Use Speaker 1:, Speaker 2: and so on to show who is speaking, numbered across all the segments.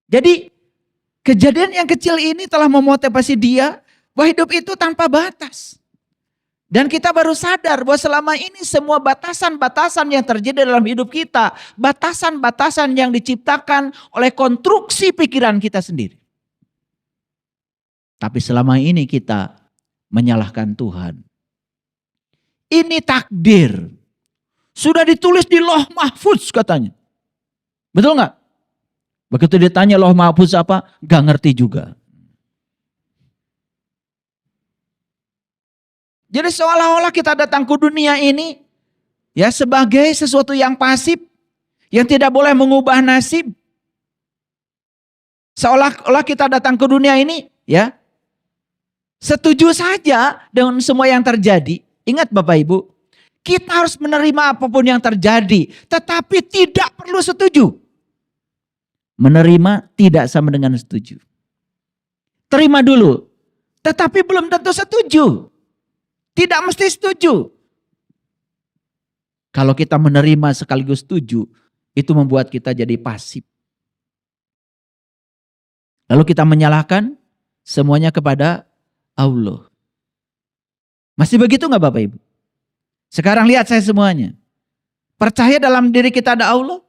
Speaker 1: Jadi kejadian yang kecil ini telah memotivasi dia bahwa hidup itu tanpa batas. Dan kita baru sadar bahwa selama ini semua batasan-batasan yang terjadi dalam hidup kita, batasan-batasan yang diciptakan oleh konstruksi pikiran kita sendiri. Tapi selama ini kita menyalahkan Tuhan. Ini takdir. Sudah ditulis di Lauh Mahfuz katanya. Betul nggak? Begitu ditanya Lauh Mahfuz apa, gak ngerti juga. Jadi seolah-olah kita datang ke dunia ini ya sebagai sesuatu yang pasif, yang tidak boleh mengubah nasib. Seolah-olah kita datang ke dunia ini ya setuju saja dengan semua yang terjadi. Ingat Bapak Ibu, kita harus menerima apapun yang terjadi, tetapi tidak perlu setuju. Menerima tidak sama dengan setuju. Terima dulu, tetapi belum tentu setuju. Tidak mesti setuju. Kalau kita menerima sekaligus setuju, itu membuat kita jadi pasif. Lalu kita menyalahkan semuanya kepada Allah. Masih begitu nggak Bapak Ibu? Sekarang lihat saya semuanya. Percaya dalam diri kita ada Allah.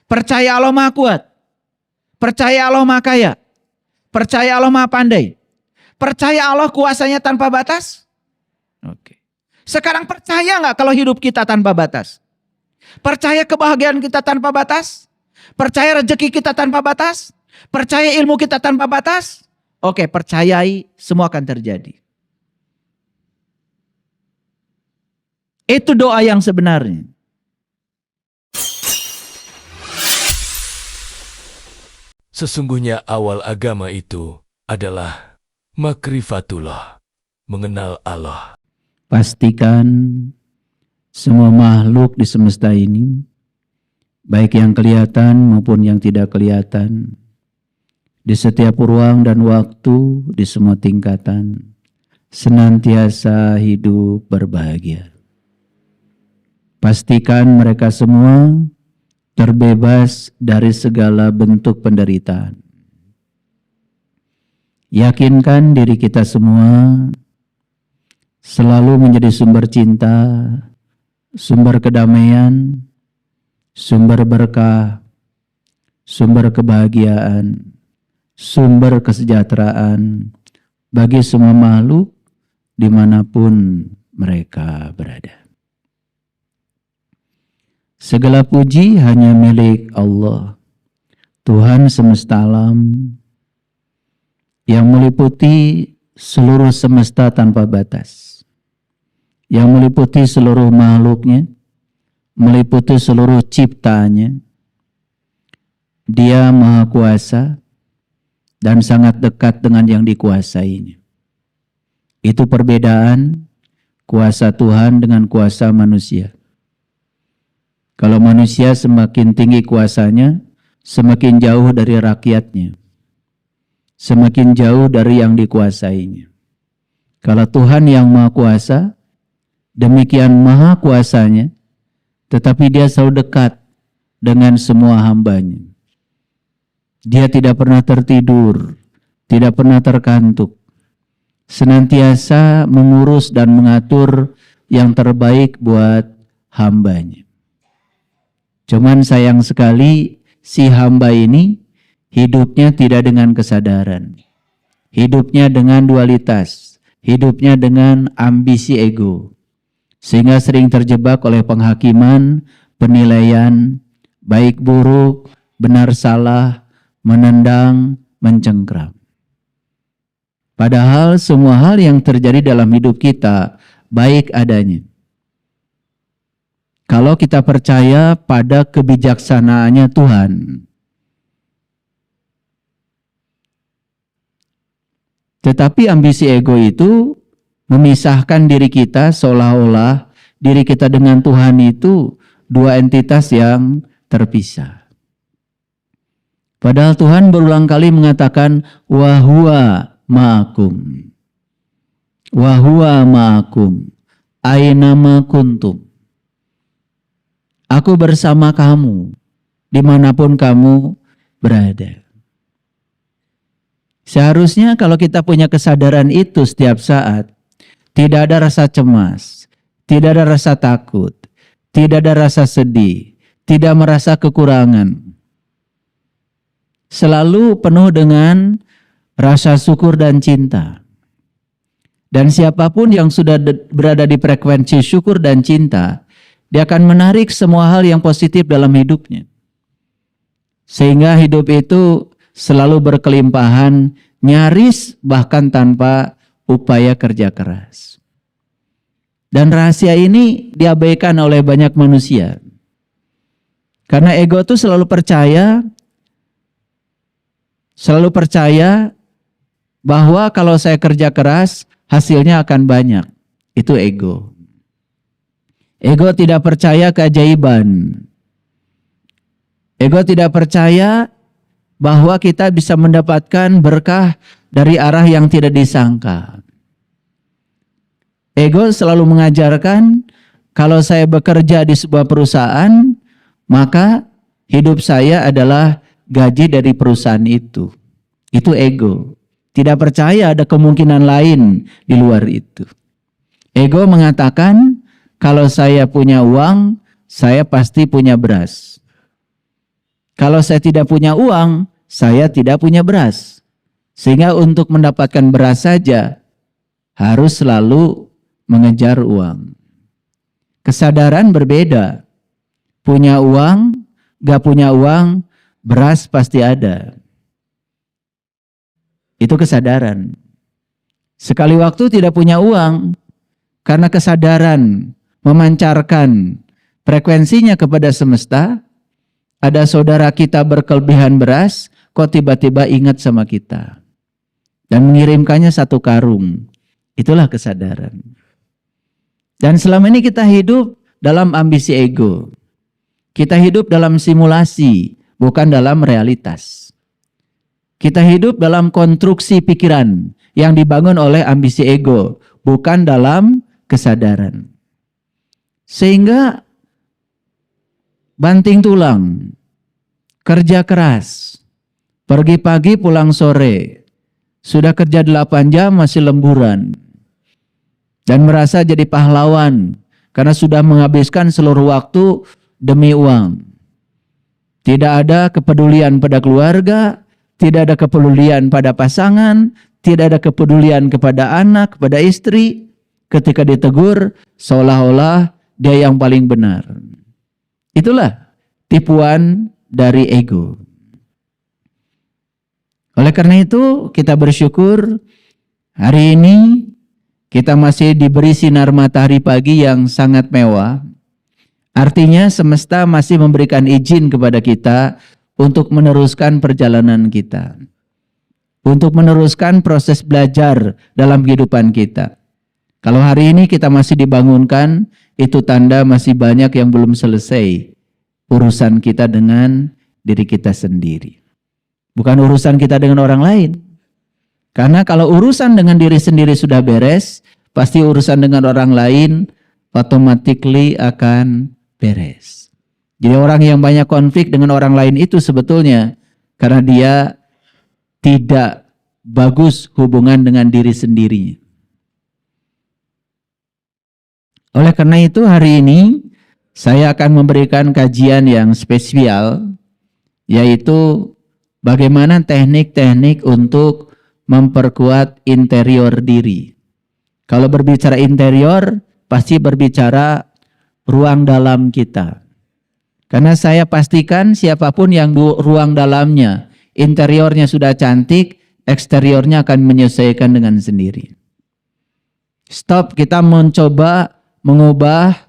Speaker 1: Percaya Allah Maha Kuat. Percaya Allah Maha Kaya. Percaya Allah Maha Pandai. Percaya Allah kuasanya tanpa batas. Oke. Sekarang percaya nggak kalau hidup kita tanpa batas? Percaya kebahagiaan kita tanpa batas? Percaya rezeki kita tanpa batas? Percaya ilmu kita tanpa batas? Oke, percayai semua akan terjadi. Itu doa yang sebenarnya.
Speaker 2: Sesungguhnya awal agama itu adalah makrifatullah, mengenal Allah.
Speaker 1: Pastikan semua makhluk di semesta ini, baik yang kelihatan maupun yang tidak kelihatan, di setiap ruang dan waktu, di semua tingkatan, senantiasa hidup berbahagia. Pastikan mereka semua terbebas dari segala bentuk penderitaan. Yakinkan diri kita semua selalu menjadi sumber cinta, sumber kedamaian, sumber berkah, sumber kebahagiaan, sumber kesejahteraan bagi semua makhluk dimanapun mereka berada. Segala puji hanya milik Allah, Tuhan semesta alam, yang meliputi seluruh semesta tanpa batas, yang meliputi seluruh makhluknya, meliputi seluruh ciptaannya. Dia Maha Kuasa dan sangat dekat dengan yang dikuasainya. Itu perbedaan kuasa Tuhan dengan kuasa manusia. Kalau manusia semakin tinggi kuasanya, semakin jauh dari rakyatnya, semakin jauh dari yang dikuasainya. Kalau Tuhan yang Maha Kuasa, demikian maha kuasanya, tetapi dia selalu dekat dengan semua hambanya. Dia tidak pernah tertidur, tidak pernah terkantuk, senantiasa mengurus dan mengatur yang terbaik buat hambanya. Cuman sayang sekali si hamba ini hidupnya tidak dengan kesadaran, hidupnya dengan dualitas, hidupnya dengan ambisi ego, sehingga sering terjebak oleh penghakiman, penilaian, baik buruk, benar salah, menendang, mencengkram. Padahal semua hal yang terjadi dalam hidup kita baik adanya. Kalau kita percaya pada kebijaksanaannya Tuhan. Tetapi ambisi ego itu memisahkan diri kita seolah-olah diri kita dengan Tuhan itu dua entitas yang terpisah. Padahal Tuhan berulang kali mengatakan wa huwa ma'akum. Wa huwa ma'akum aina ma kuntum. Aku bersama kamu dimanapun kamu berada. Seharusnya kalau kita punya kesadaran itu setiap saat, tidak ada rasa cemas, tidak ada rasa takut, tidak ada rasa sedih, tidak merasa kekurangan. Selalu penuh dengan rasa syukur dan cinta. Dan siapapun yang sudah berada di frekuensi syukur dan cinta, dia akan menarik semua hal yang positif dalam hidupnya. Sehingga hidup itu selalu berkelimpahan, nyaris bahkan tanpa upaya kerja keras. Dan rahasia ini diabaikan oleh banyak manusia. Karena ego itu selalu percaya bahwa kalau saya kerja keras, hasilnya akan banyak. Itu ego. Ego tidak percaya keajaiban. Ego tidak percaya bahwa kita bisa mendapatkan berkah dari arah yang tidak disangka. Ego selalu mengajarkan kalau saya bekerja di sebuah perusahaan, maka hidup saya adalah gaji dari perusahaan itu. Itu ego. Tidak percaya ada kemungkinan lain di luar itu. Ego mengatakan kalau saya punya uang, saya pasti punya beras. Kalau saya tidak punya uang, saya tidak punya beras. Sehingga untuk mendapatkan beras saja harus selalu mengejar uang. Kesadaran berbeda. Punya uang, gak punya uang, beras pasti ada. Itu kesadaran. Sekali waktu tidak punya uang, karena kesadaran memancarkan frekuensinya kepada semesta, ada saudara kita berkelebihan beras, kok tiba-tiba ingat sama kita. Dan mengirimkannya 1 karung. Itulah kesadaran. Dan selama ini kita hidup dalam ambisi ego. Kita hidup dalam simulasi, bukan dalam realitas. Kita hidup dalam konstruksi pikiran yang dibangun oleh ambisi ego, bukan dalam kesadaran. Sehingga banting tulang, kerja keras, pergi pagi pulang sore, sudah kerja 8 jam masih lemburan, dan merasa jadi pahlawan karena sudah menghabiskan seluruh waktu demi uang. Tidak ada kepedulian pada keluarga, tidak ada kepedulian pada pasangan, tidak ada kepedulian kepada anak, kepada istri. Ketika ditegur, seolah-olah dia yang paling benar. Itulah tipuan dari ego. Oleh karena itu, kita bersyukur hari ini kita masih diberi sinar matahari pagi yang sangat mewah. Artinya semesta masih memberikan izin kepada kita untuk meneruskan perjalanan kita. Untuk meneruskan proses belajar dalam kehidupan kita. Kalau hari ini kita masih dibangunkan, itu tanda masih banyak yang belum selesai urusan kita dengan diri kita sendiri. Bukan urusan kita dengan orang lain. Karena kalau urusan dengan diri sendiri sudah beres, pasti urusan dengan orang lain automatically akan beres. Jadi orang yang banyak konflik dengan orang lain itu sebetulnya karena dia tidak bagus hubungan dengan diri sendirinya. Oleh karena itu hari ini saya akan memberikan kajian yang spesial, yaitu bagaimana teknik-teknik untuk memperkuat interior diri. Kalau berbicara interior, pasti berbicara ruang dalam kita. Karena saya pastikan siapapun yang ruang dalamnya, interiornya sudah cantik, eksteriornya akan menyesuaikan dengan sendiri. Stop kita mencoba mengubah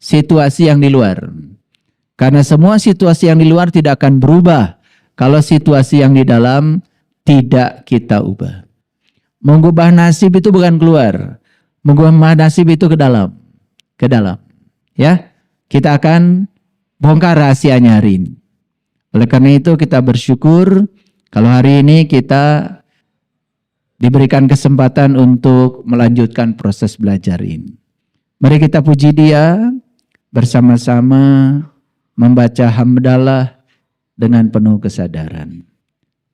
Speaker 1: situasi yang di luar. Karena semua situasi yang di luar tidak akan berubah kalau situasi yang di dalam tidak kita ubah. Mengubah nasib itu bukan keluar. Mengubah nasib itu ke dalam. Ke dalam. Ya, kita akan bongkar rahasianya hari ini. Oleh karena itu kita bersyukur kalau hari ini kita diberikan kesempatan untuk melanjutkan proses belajar ini. Mari kita puji Dia bersama-sama membaca hamdalah dengan penuh kesadaran.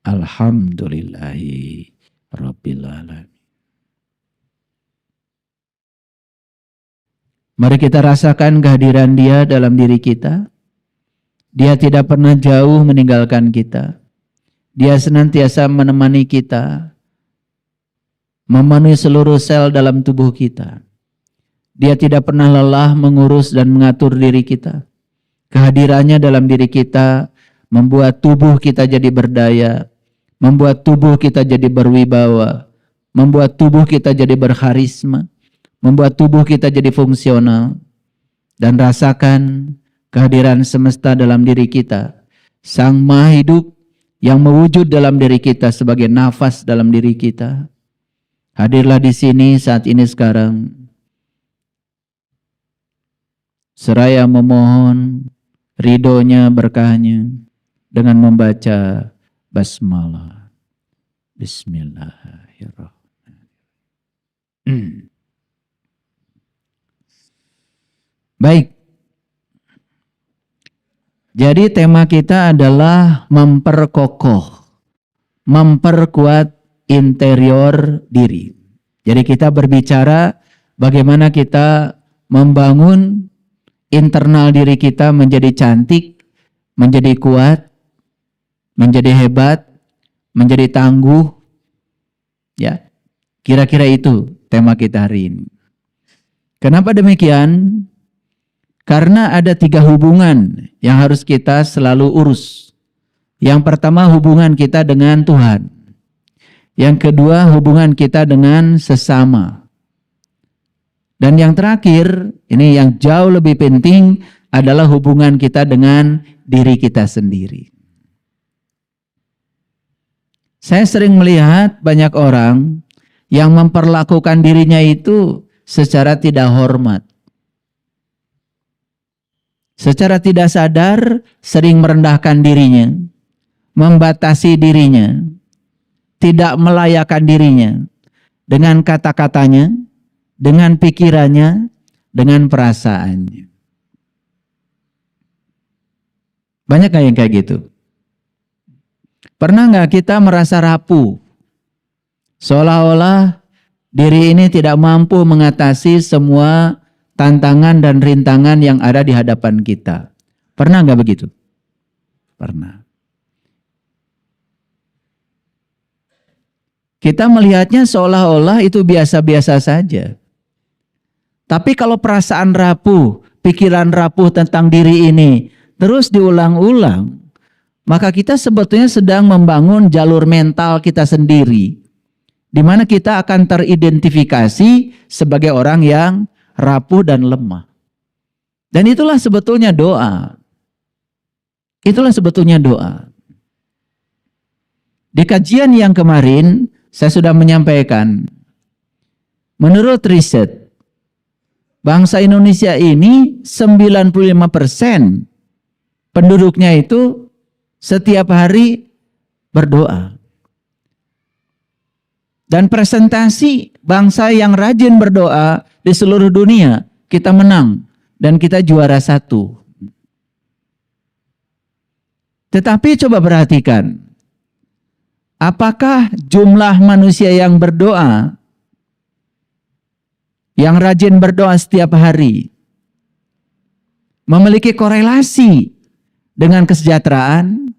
Speaker 1: Alhamdulillahi Rabbil Alamin. Mari kita rasakan kehadiran Dia dalam diri kita. Dia tidak pernah jauh meninggalkan kita. Dia senantiasa menemani kita, memenuhi seluruh sel dalam tubuh kita. Dia tidak pernah lelah mengurus dan mengatur diri kita. Kehadirannya dalam diri kita membuat tubuh kita jadi berdaya, membuat tubuh kita jadi berwibawa, membuat tubuh kita jadi berkarisma, membuat tubuh kita jadi fungsional. Dan rasakan kehadiran semesta dalam diri kita. Sang Maha Hidup yang mewujud dalam diri kita sebagai nafas dalam diri kita. Hadirlah di sini saat ini sekarang. Seraya memohon ridhonya, berkahnya dengan membaca basmalah. Bismillahirrahmanirrahim. Baik. Jadi tema kita adalah memperkokoh, memperkuat interior diri. Jadi kita berbicara bagaimana kita membangun internal diri kita menjadi cantik, menjadi kuat, menjadi hebat, menjadi tangguh. Ya, kira-kira itu tema kita hari ini. Kenapa demikian? Karena ada 3 hubungan yang harus kita selalu urus. Yang pertama hubungan kita dengan Tuhan. Yang kedua hubungan kita dengan sesama. Dan yang terakhir, ini yang jauh lebih penting adalah hubungan kita dengan diri kita sendiri. Saya sering melihat banyak orang yang memperlakukan dirinya itu secara tidak hormat. Secara tidak sadar sering merendahkan dirinya, membatasi dirinya, tidak melayakkan dirinya dengan kata-katanya, dengan pikirannya, dengan perasaannya. Banyak yang kayak gitu? Pernah nggak kita merasa rapuh? Seolah-olah diri ini tidak mampu mengatasi semua tantangan dan rintangan yang ada di hadapan kita. Pernah nggak begitu? Pernah. Kita melihatnya seolah-olah itu biasa-biasa saja. Tapi kalau perasaan rapuh, pikiran rapuh tentang diri ini terus diulang-ulang, maka kita sebetulnya sedang membangun jalur mental kita sendiri, di mana kita akan teridentifikasi sebagai orang yang rapuh dan lemah. Dan itulah sebetulnya doa. Itulah sebetulnya doa. Di kajian yang kemarin saya sudah menyampaikan, menurut riset, bangsa Indonesia ini 95% penduduknya itu setiap hari berdoa. Dan presentasi bangsa yang rajin berdoa di seluruh dunia, kita menang dan kita juara 1. Tetapi coba perhatikan, apakah jumlah manusia yang berdoa, yang rajin berdoa setiap hari, memiliki korelasi dengan kesejahteraan,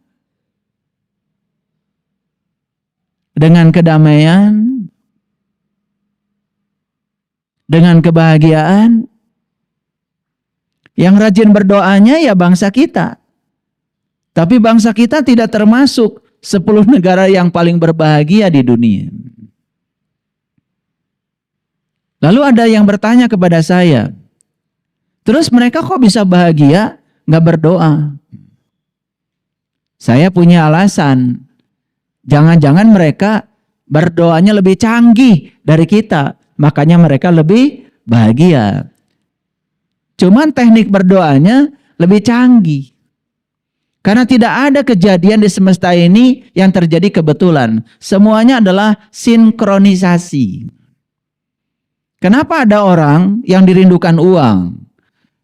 Speaker 1: dengan kedamaian, dengan kebahagiaan? Yang rajin berdoanya ya bangsa kita. Tapi bangsa kita tidak termasuk 10 negara yang paling berbahagia di dunia. Lalu ada yang bertanya kepada saya, terus mereka kok bisa bahagia nggak berdoa? Saya punya alasan. Jangan-jangan mereka berdoanya lebih canggih dari kita, makanya mereka lebih bahagia. Cuman teknik berdoanya lebih canggih. Karena tidak ada kejadian di semesta ini yang terjadi kebetulan. Semuanya adalah sinkronisasi. Kenapa ada orang yang dirindukan uang?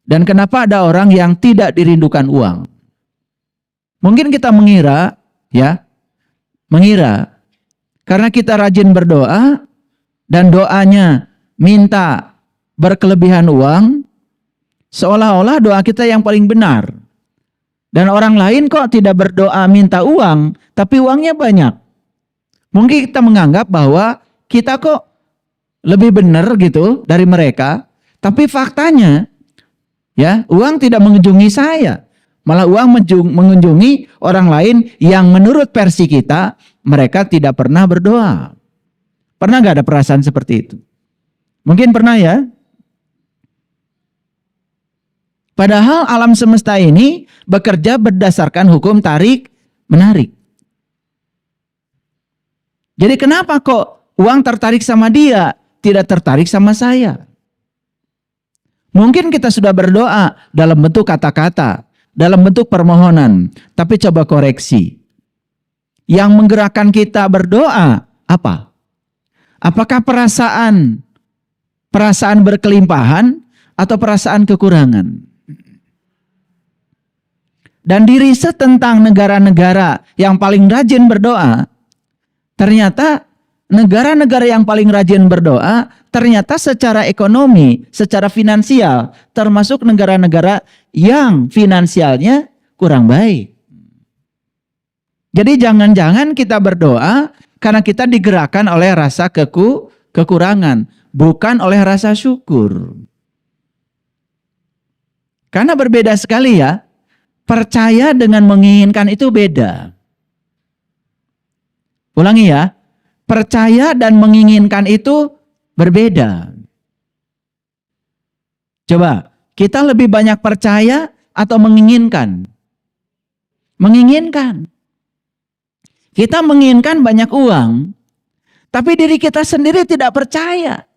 Speaker 1: Dan kenapa ada orang yang tidak dirindukan uang? Mungkin kita mengira, ya, mengira karena kita rajin berdoa dan doanya minta berkelebihan uang, seolah-olah doa kita yang paling benar. Dan orang lain kok tidak berdoa minta uang, tapi uangnya banyak. Mungkin kita menganggap bahwa kita kok lebih benar gitu dari mereka, tapi faktanya ya, uang tidak mengunjungi saya. Malah uang mengunjungi orang lain yang menurut versi kita, mereka tidak pernah berdoa. Pernah nggak ada perasaan seperti itu? Mungkin pernah ya. Padahal alam semesta ini bekerja berdasarkan hukum tarik menarik. Jadi kenapa kok uang tertarik sama dia, tidak tertarik sama saya? Mungkin kita sudah berdoa dalam bentuk kata-kata, dalam bentuk permohonan, tapi coba koreksi. Yang menggerakkan kita berdoa apa? Apakah perasaan berkelimpahan atau perasaan kekurangan? Dan di riset tentang negara-negara yang paling rajin berdoa, ternyata negara-negara yang paling rajin berdoa ternyata secara ekonomi, secara finansial, termasuk negara-negara yang finansialnya kurang baik. Jadi jangan-jangan kita berdoa karena kita digerakkan oleh rasa kekurangan, bukan oleh rasa syukur. Karena berbeda sekali ya, percaya dengan menginginkan itu beda. Ulangi ya, percaya dan menginginkan itu berbeda. Coba, kita lebih banyak percaya atau menginginkan? Menginginkan. Kita menginginkan banyak uang, tapi diri kita sendiri tidak percaya.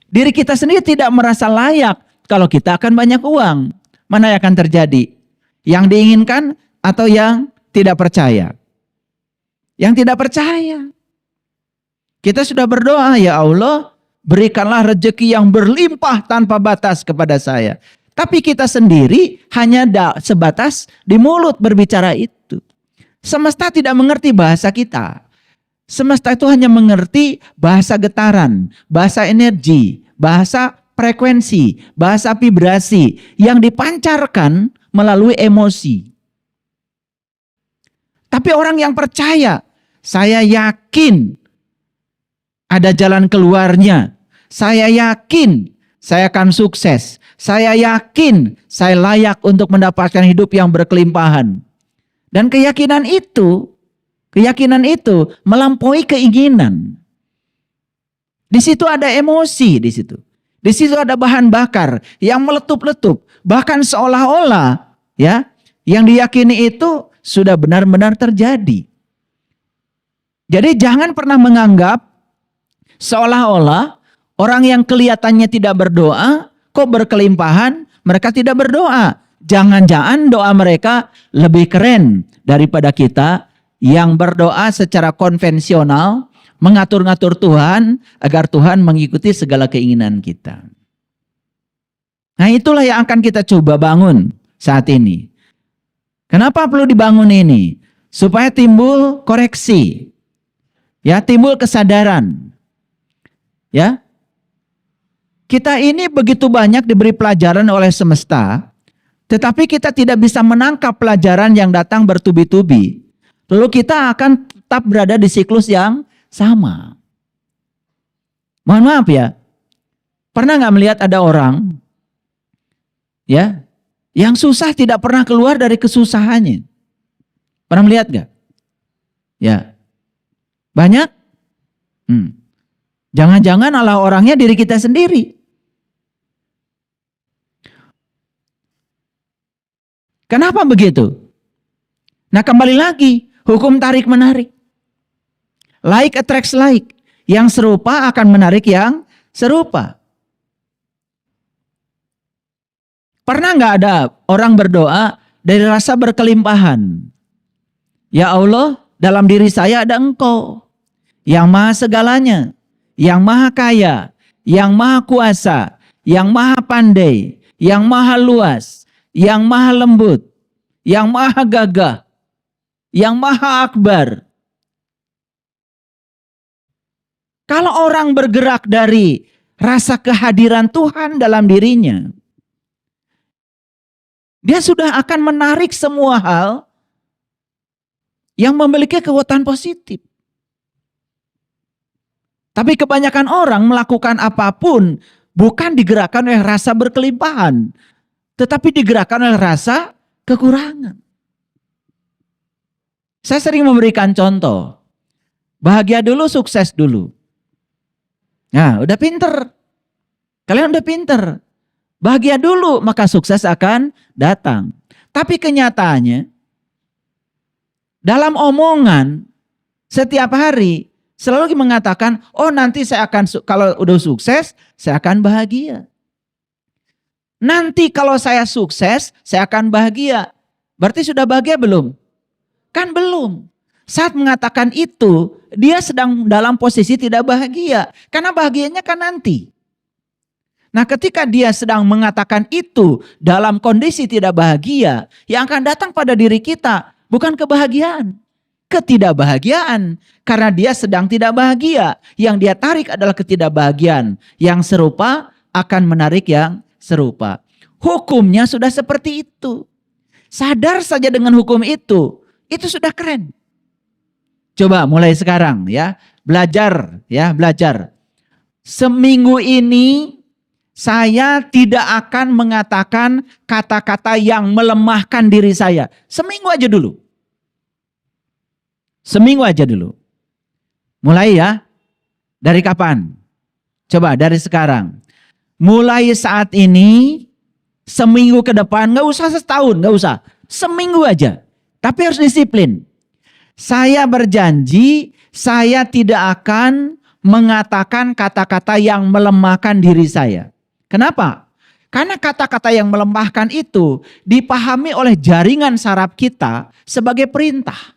Speaker 1: Diri kita sendiri tidak merasa layak kalau kita akan banyak uang. Mana yang akan terjadi? Yang diinginkan atau yang tidak percaya? Yang tidak percaya. Kita sudah berdoa, ya Allah, berikanlah rezeki yang berlimpah tanpa batas kepada saya. Tapi kita sendiri hanya sebatas di mulut berbicara itu. Semesta tidak mengerti bahasa kita. Semesta itu hanya mengerti bahasa getaran, bahasa energi, bahasa frekuensi, bahasa vibrasi yang dipancarkan melalui emosi. Tapi orang yang percaya, saya yakin ada jalan keluarnya. Saya yakin saya akan sukses. Saya yakin saya layak untuk mendapatkan hidup yang berkelimpahan. Dan keyakinan itu melampaui keinginan. Di situ ada emosi di situ. Di situ ada bahan bakar yang meletup-letup, bahkan seolah-olah ya, yang diyakini itu sudah benar-benar terjadi. Jadi jangan pernah menganggap seolah-olah orang yang kelihatannya tidak berdoa, kok berkelimpahan, mereka tidak berdoa. Jangan-jangan doa mereka lebih keren daripada kita yang berdoa secara konvensional, mengatur-ngatur Tuhan agar Tuhan mengikuti segala keinginan kita. Nah, itulah yang akan kita coba bangun saat ini. Kenapa perlu dibangun ini? Supaya timbul koreksi. Ya, timbul kesadaran. Ya. Kita ini begitu banyak diberi pelajaran oleh semesta, tetapi kita tidak bisa menangkap pelajaran yang datang bertubi-tubi. Lalu kita akan tetap berada di siklus yang sama. Mohon maaf ya. Pernah nggak melihat ada orang ya yang susah tidak pernah keluar dari kesusahannya? Pernah melihat nggak? Ya. Banyak? Jangan-jangan Allah orangnya diri kita sendiri. Kenapa begitu? Nah, kembali lagi, hukum tarik menarik. Like attracts like. Yang serupa akan menarik yang serupa. Pernah nggak ada orang berdoa dari rasa berkelimpahan? Ya Allah, dalam diri saya ada Engkau yang maha segalanya, yang maha kaya, yang maha kuasa, yang maha pandai, yang maha luas, yang maha lembut, yang maha gagah, yang maha akbar. Kalau orang bergerak dari rasa kehadiran Tuhan dalam dirinya, dia sudah akan menarik semua hal yang memiliki kekuatan positif. Tapi kebanyakan orang melakukan apapun bukan digerakkan oleh rasa berkelimpahan, tetapi digerakkan oleh rasa kekurangan. Saya sering memberikan contoh. Bahagia dulu, sukses dulu. Nah, udah pinter. Kalian udah pinter. Bahagia dulu, maka sukses akan datang. Tapi kenyataannya, dalam omongan setiap hari, selalu mengatakan, oh nanti saya akan, kalau udah sukses, saya akan bahagia. Nanti kalau saya sukses, saya akan bahagia. Berarti sudah bahagia belum? Kan belum. Saat mengatakan itu, dia sedang dalam posisi tidak bahagia. Karena bahagianya kan nanti. Nah, ketika dia sedang mengatakan itu dalam kondisi tidak bahagia, yang akan datang pada diri kita bukan kebahagiaan, ketidakbahagiaan. Karena dia sedang tidak bahagia. Yang dia tarik adalah ketidakbahagiaan. Yang serupa akan menarik yang serupa. Hukumnya sudah seperti itu. Sadar saja dengan hukum itu sudah keren. Coba mulai sekarang ya, belajar. Seminggu ini saya tidak akan mengatakan kata-kata yang melemahkan diri saya. Seminggu aja dulu. Mulai ya. Dari kapan? Coba dari sekarang. Mulai saat ini, seminggu ke depan, gak usah setahun, gak usah. Seminggu aja. Tapi harus disiplin. Saya berjanji, saya tidak akan mengatakan kata-kata yang melemahkan diri saya. Kenapa? Karena kata-kata yang melemahkan itu dipahami oleh jaringan saraf kita sebagai perintah.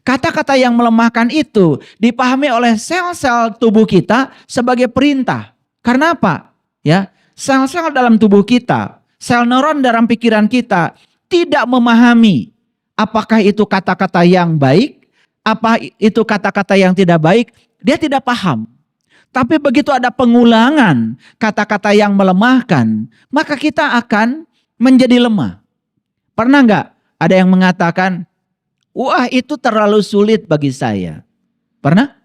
Speaker 1: Kata-kata yang melemahkan itu dipahami oleh sel-sel tubuh kita sebagai perintah. Karena apa? Ya, sel-sel dalam tubuh kita, sel neuron dalam pikiran kita tidak memahami apakah itu kata-kata yang baik, apa itu kata-kata yang tidak baik, dia tidak paham. Tapi begitu ada pengulangan kata-kata yang melemahkan, maka kita akan menjadi lemah. Pernah nggak ada yang mengatakan, wah itu terlalu sulit bagi saya. Pernah?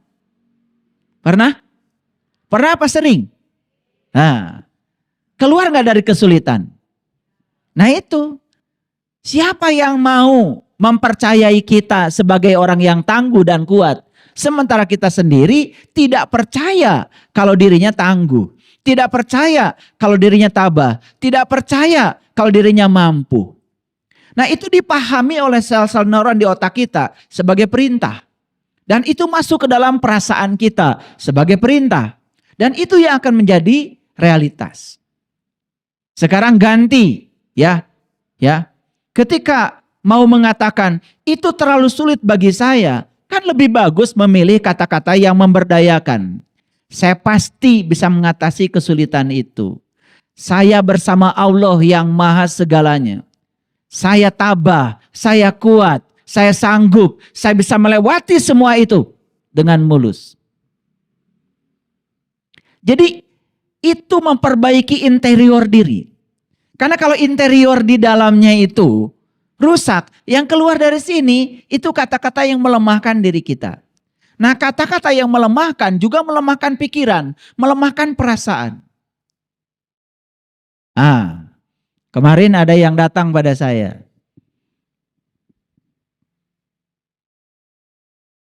Speaker 1: Pernah apa sering? Nah, keluar nggak dari kesulitan? Nah itu, siapa yang mau mempercayai kita sebagai orang yang tangguh dan kuat? Sementara kita sendiri tidak percaya kalau dirinya tangguh. Tidak percaya kalau dirinya tabah. Tidak percaya kalau dirinya mampu. Nah itu dipahami oleh sel-sel neuron di otak kita sebagai perintah. Dan itu masuk ke dalam perasaan kita sebagai perintah. Dan itu yang akan menjadi realitas. Sekarang ganti ya. Ketika mau mengatakan itu terlalu sulit bagi saya, kan lebih bagus memilih kata-kata yang memberdayakan. Saya pasti bisa mengatasi kesulitan itu. Saya bersama Allah yang maha segalanya. Saya tabah, saya kuat, saya sanggup, saya bisa melewati semua itu dengan mulus. Jadi itu memperbaiki interior diri. Karena kalau interior di dalamnya itu rusak, yang keluar dari sini itu kata-kata yang melemahkan diri kita. Nah kata-kata yang melemahkan juga melemahkan pikiran, melemahkan perasaan. Kemarin ada yang datang pada saya.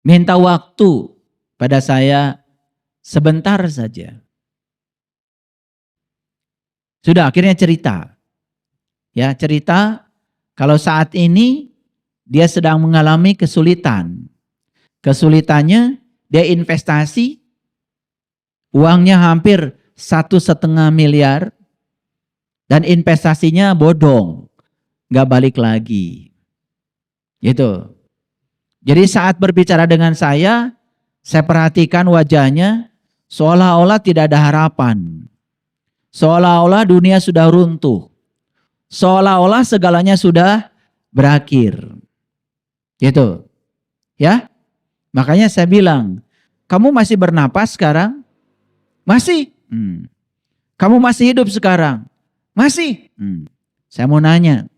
Speaker 1: Minta waktu pada saya sebentar saja. Sudah akhirnya cerita. Ya cerita. Kalau saat ini dia sedang mengalami kesulitan. Kesulitannya dia investasi, uangnya hampir 1,5 miliar dan investasinya bodong, gak balik lagi. Gitu. Jadi saat berbicara dengan saya perhatikan wajahnya seolah-olah tidak ada harapan. Seolah-olah dunia sudah runtuh. Seolah-olah segalanya sudah berakhir. Gitu. Ya. Makanya saya bilang, kamu masih bernapas sekarang? Masih. Kamu masih hidup sekarang? Masih. Saya mau nanya,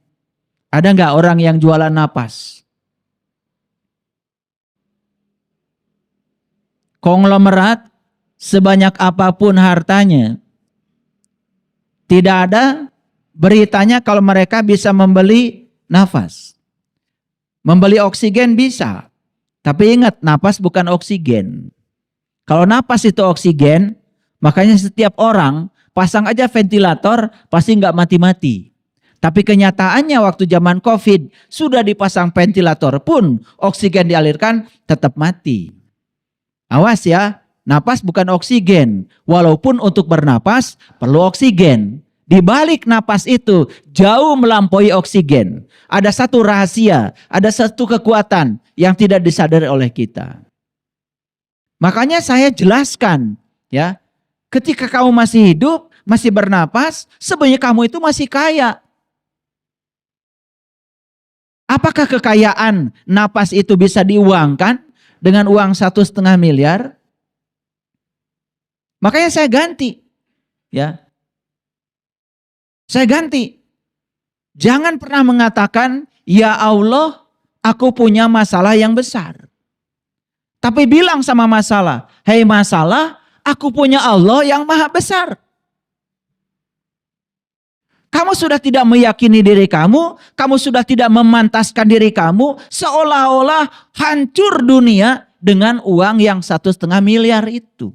Speaker 1: ada nggak orang yang jualan napas? Konglomerat sebanyak apapun hartanya, tidak ada beritanya kalau mereka bisa membeli nafas. Membeli oksigen bisa, tapi ingat napas bukan oksigen. Kalau napas itu oksigen, makanya setiap orang pasang aja ventilator pasti nggak mati-mati. Tapi kenyataannya waktu zaman COVID sudah dipasang ventilator pun oksigen dialirkan tetap mati. Awas ya, napas bukan oksigen. Walaupun untuk bernapas perlu oksigen. Di balik napas itu jauh melampaui oksigen. Ada satu rahasia, ada satu kekuatan yang tidak disadari oleh kita. Makanya saya jelaskan ya, ketika kamu masih hidup, masih bernapas, sebenarnya kamu itu masih kaya. Apakah kekayaan napas itu bisa diuangkan dengan uang 1,5 miliar? Makanya saya ganti. Ya. Saya ganti. Jangan pernah mengatakan, ya Allah, aku punya masalah yang besar. Tapi bilang sama masalah, hei masalah, aku punya Allah yang maha besar. Kamu sudah tidak meyakini diri kamu sudah tidak memantaskan diri kamu, seolah-olah hancur dunia dengan uang yang 1,5 miliar itu.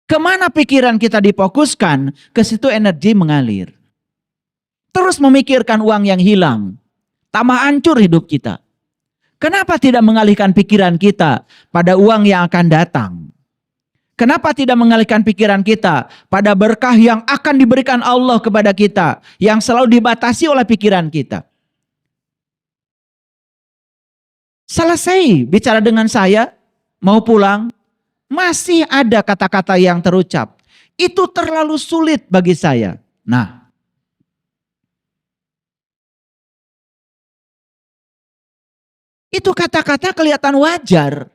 Speaker 1: Kemana pikiran kita difokuskan, ke situ energi mengalir. Terus memikirkan uang yang hilang, tambah hancur hidup kita. Kenapa tidak mengalihkan pikiran kita pada uang yang akan datang? Kenapa tidak mengalihkan pikiran kita pada berkah yang akan diberikan Allah kepada kita, yang selalu dibatasi oleh pikiran kita? Selesai bicara dengan saya, mau pulang, masih ada kata-kata yang terucap. Itu terlalu sulit bagi saya. Nah, itu kata-kata kelihatan wajar.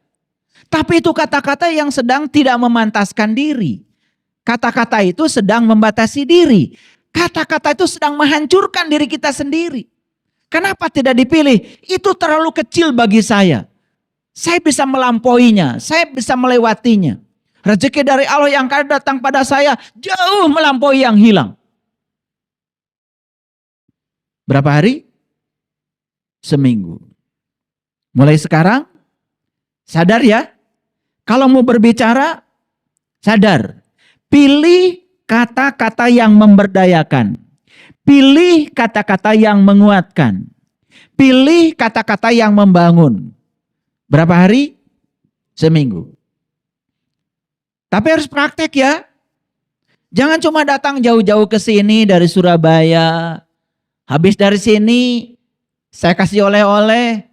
Speaker 1: Tapi itu kata-kata yang sedang tidak memantaskan diri. Kata-kata itu sedang membatasi diri. Kata-kata itu sedang menghancurkan diri kita sendiri. Kenapa tidak dipilih? Itu terlalu kecil bagi saya. Saya bisa melampauinya, saya bisa melewatinya. Rezeki dari Allah yang akan datang pada saya jauh melampaui yang hilang. Berapa hari? Seminggu. Mulai sekarang, sadar ya. Kalau mau berbicara, sadar. Pilih kata-kata yang memberdayakan. Pilih kata-kata yang menguatkan. Pilih kata-kata yang membangun. Berapa hari? Seminggu. Tapi harus praktek ya. Jangan cuma datang jauh-jauh ke sini dari Surabaya. Habis dari sini, saya kasih oleh-oleh.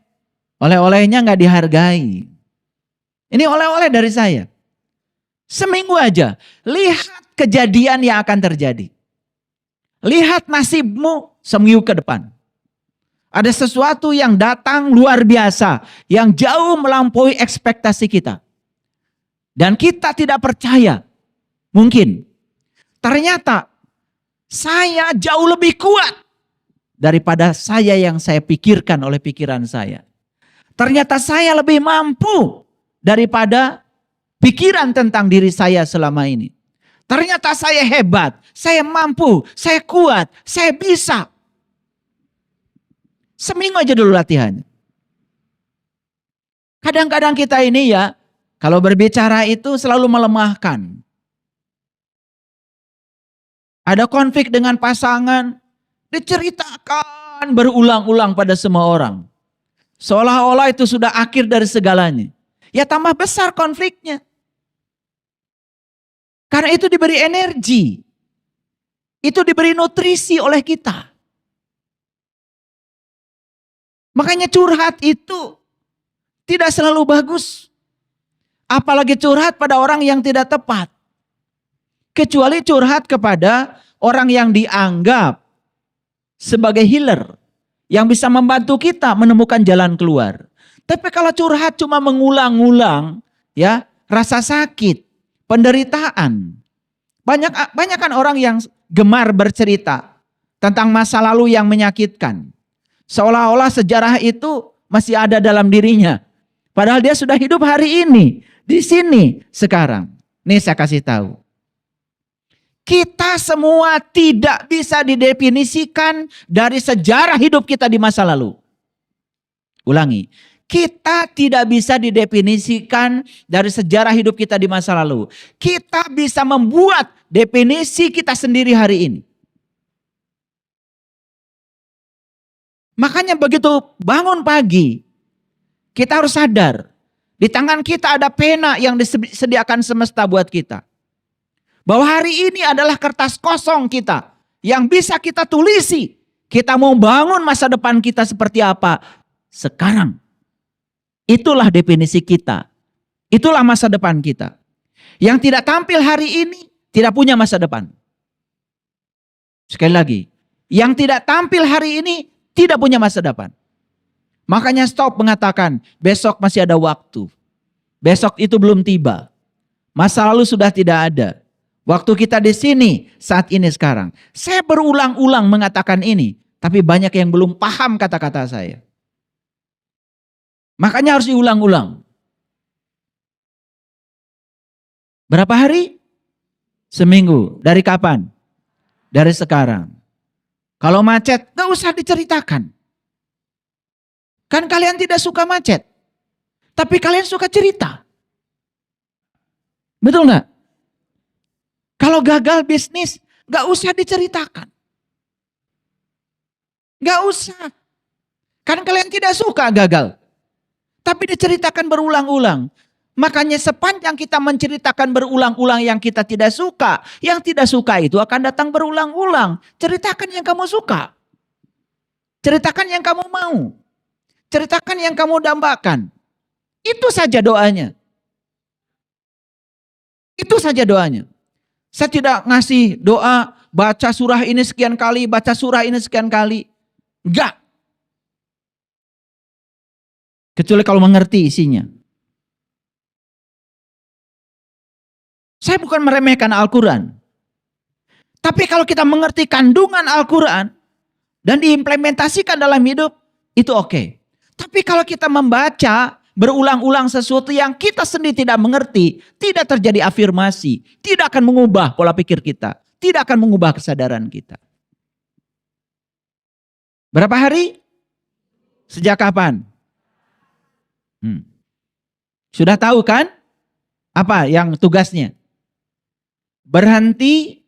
Speaker 1: Oleh-olehnya nggak dihargai. Ini oleh-oleh dari saya. Seminggu aja. Lihat kejadian yang akan terjadi. Lihat nasibmu seminggu ke depan. Ada sesuatu yang datang luar biasa. Yang jauh melampaui ekspektasi kita. Dan kita tidak percaya. Mungkin. Ternyata saya jauh lebih kuat daripada saya yang saya pikirkan oleh pikiran saya. Ternyata saya lebih mampu daripada pikiran tentang diri saya selama ini. Ternyata saya hebat, saya mampu, saya kuat, saya bisa. Seminggu aja dulu latihannya. Kadang-kadang kita ini ya, kalau berbicara itu selalu melemahkan. Ada konflik dengan pasangan, diceritakan berulang-ulang pada semua orang. Seolah-olah itu sudah akhir dari segalanya. Ya tambah besar konfliknya. Karena itu diberi energi. Itu diberi nutrisi oleh kita. Makanya curhat itu tidak selalu bagus. Apalagi curhat pada orang yang tidak tepat. Kecuali curhat kepada orang yang dianggap sebagai healer. Yang bisa membantu kita menemukan jalan keluar. Tapi kalau curhat cuma mengulang-ulang, ya, rasa sakit, penderitaan. Banyak kan orang yang gemar bercerita tentang masa lalu yang menyakitkan. Seolah-olah sejarah itu masih ada dalam dirinya. Padahal dia sudah hidup hari ini, di sini, sekarang. Nih saya kasih tahu. Kita semua tidak bisa didefinisikan dari sejarah hidup kita di masa lalu. Ulangi. Kita tidak bisa didefinisikan dari sejarah hidup kita di masa lalu. Kita bisa membuat definisi kita sendiri hari ini. Makanya begitu bangun pagi, kita harus sadar. Di tangan kita ada pena yang disediakan semesta buat kita. Bahwa hari ini adalah kertas kosong kita. Yang bisa kita tulisi. Kita mau bangun masa depan kita seperti apa. Sekarang. Itulah definisi kita. Itulah masa depan kita. Yang tidak tampil hari ini tidak punya masa depan. Sekali lagi. Yang tidak tampil hari ini tidak punya masa depan. Makanya stop mengatakan besok masih ada waktu. Besok itu belum tiba. Masa lalu sudah tidak ada. Waktu kita di sini saat ini sekarang. Saya berulang-ulang mengatakan ini. Tapi banyak yang belum paham kata-kata saya. Makanya harus diulang-ulang. Berapa hari? Seminggu. Dari kapan? Dari sekarang. Kalau macet, gak usah diceritakan. Kan kalian tidak suka macet. Tapi kalian suka cerita. Betul gak? Kalau gagal bisnis, gak usah diceritakan. Gak usah. Kan kalian tidak suka gagal. Tapi diceritakan berulang-ulang. Makanya sepanjang kita menceritakan berulang-ulang yang kita tidak suka. Yang tidak suka itu akan datang berulang-ulang. Ceritakan yang kamu suka. Ceritakan yang kamu mau. Ceritakan yang kamu dambakan. Itu saja doanya. Itu saja doanya. Saya tidak ngasih doa baca surah ini sekian kali, baca surah ini sekian kali. Enggak. Kecuali kalau mengerti isinya. Saya bukan meremehkan Al-Quran. Tapi kalau kita mengerti kandungan Al-Quran dan diimplementasikan dalam hidup, itu oke. Tapi kalau kita membaca berulang-ulang sesuatu yang kita sendiri tidak mengerti, tidak terjadi afirmasi, tidak akan mengubah pola pikir kita, tidak akan mengubah kesadaran kita. Berapa hari? Sejak kapan? Sudah tahu kan? Apa yang tugasnya? Berhenti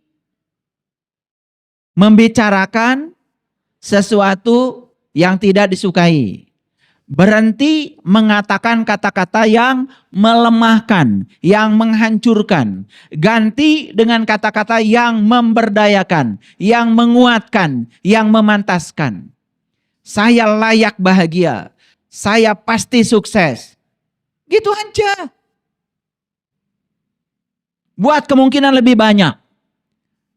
Speaker 1: membicarakan sesuatu yang tidak disukai. Berhenti mengatakan kata-kata yang melemahkan, yang menghancurkan. Ganti dengan kata-kata yang memberdayakan, yang menguatkan, yang memantaskan. Saya layak bahagia. Saya pasti sukses. Gitu aja. Buat kemungkinan lebih banyak.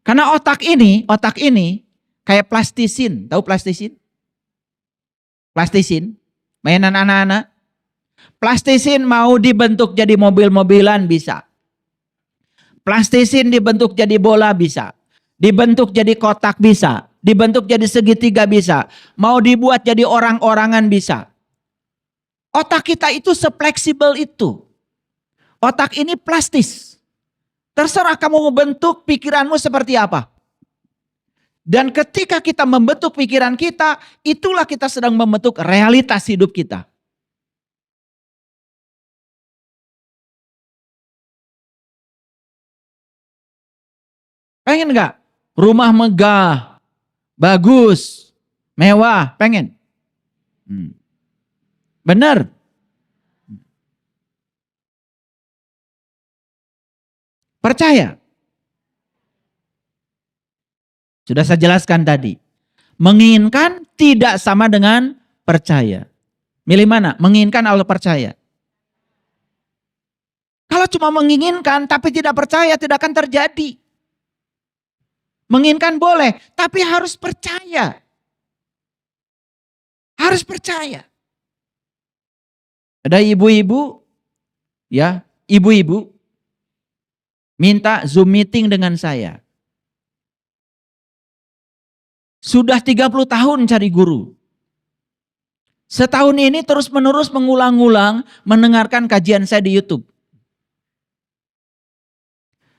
Speaker 1: Karena otak ini kayak plastisin. Tahu plastisin? Plastisin. Mainan anak-anak. Plastisin mau dibentuk jadi mobil-mobilan bisa. Plastisin dibentuk jadi bola bisa. Dibentuk jadi kotak bisa. Dibentuk jadi segitiga bisa. Mau dibuat jadi orang-orangan bisa. Otak kita itu sefleksibel itu. Otak ini plastis. Terserah kamu membentuk pikiranmu seperti apa. Dan ketika kita membentuk pikiran kita, itulah kita sedang membentuk realitas hidup kita. Pengen gak? Rumah megah, bagus, mewah, pengen? Benar? Percaya? Sudah saya jelaskan tadi. Menginginkan tidak sama dengan percaya. Milih mana? Menginginkan atau percaya? Kalau cuma menginginkan tapi tidak percaya tidak akan terjadi. Menginginkan boleh, tapi harus percaya. Harus percaya. Ada ibu-ibu, ya, ibu-ibu minta Zoom meeting dengan saya. Sudah 30 tahun cari guru. Setahun ini terus-menerus mengulang-ulang mendengarkan kajian saya di YouTube.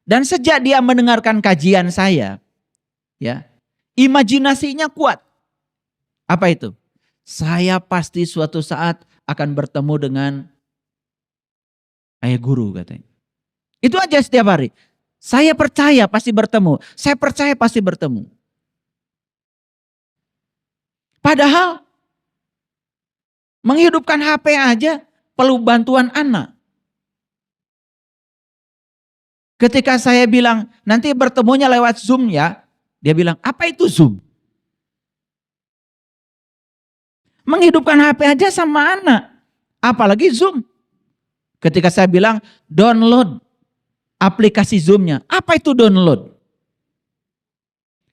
Speaker 1: Dan sejak dia mendengarkan kajian saya, ya, imajinasinya kuat. Apa itu? Saya pasti suatu saat akan bertemu dengan ayah guru katanya. Itu aja setiap hari. Saya percaya pasti bertemu. Saya percaya pasti bertemu. Padahal menghidupkan HP aja perlu bantuan anak. Ketika saya bilang nanti bertemunya lewat Zoom ya. Dia bilang apa itu Zoom? Menghidupkan HP aja sama anak. Apalagi Zoom. Ketika saya bilang download aplikasi Zoom-nya. Apa itu download?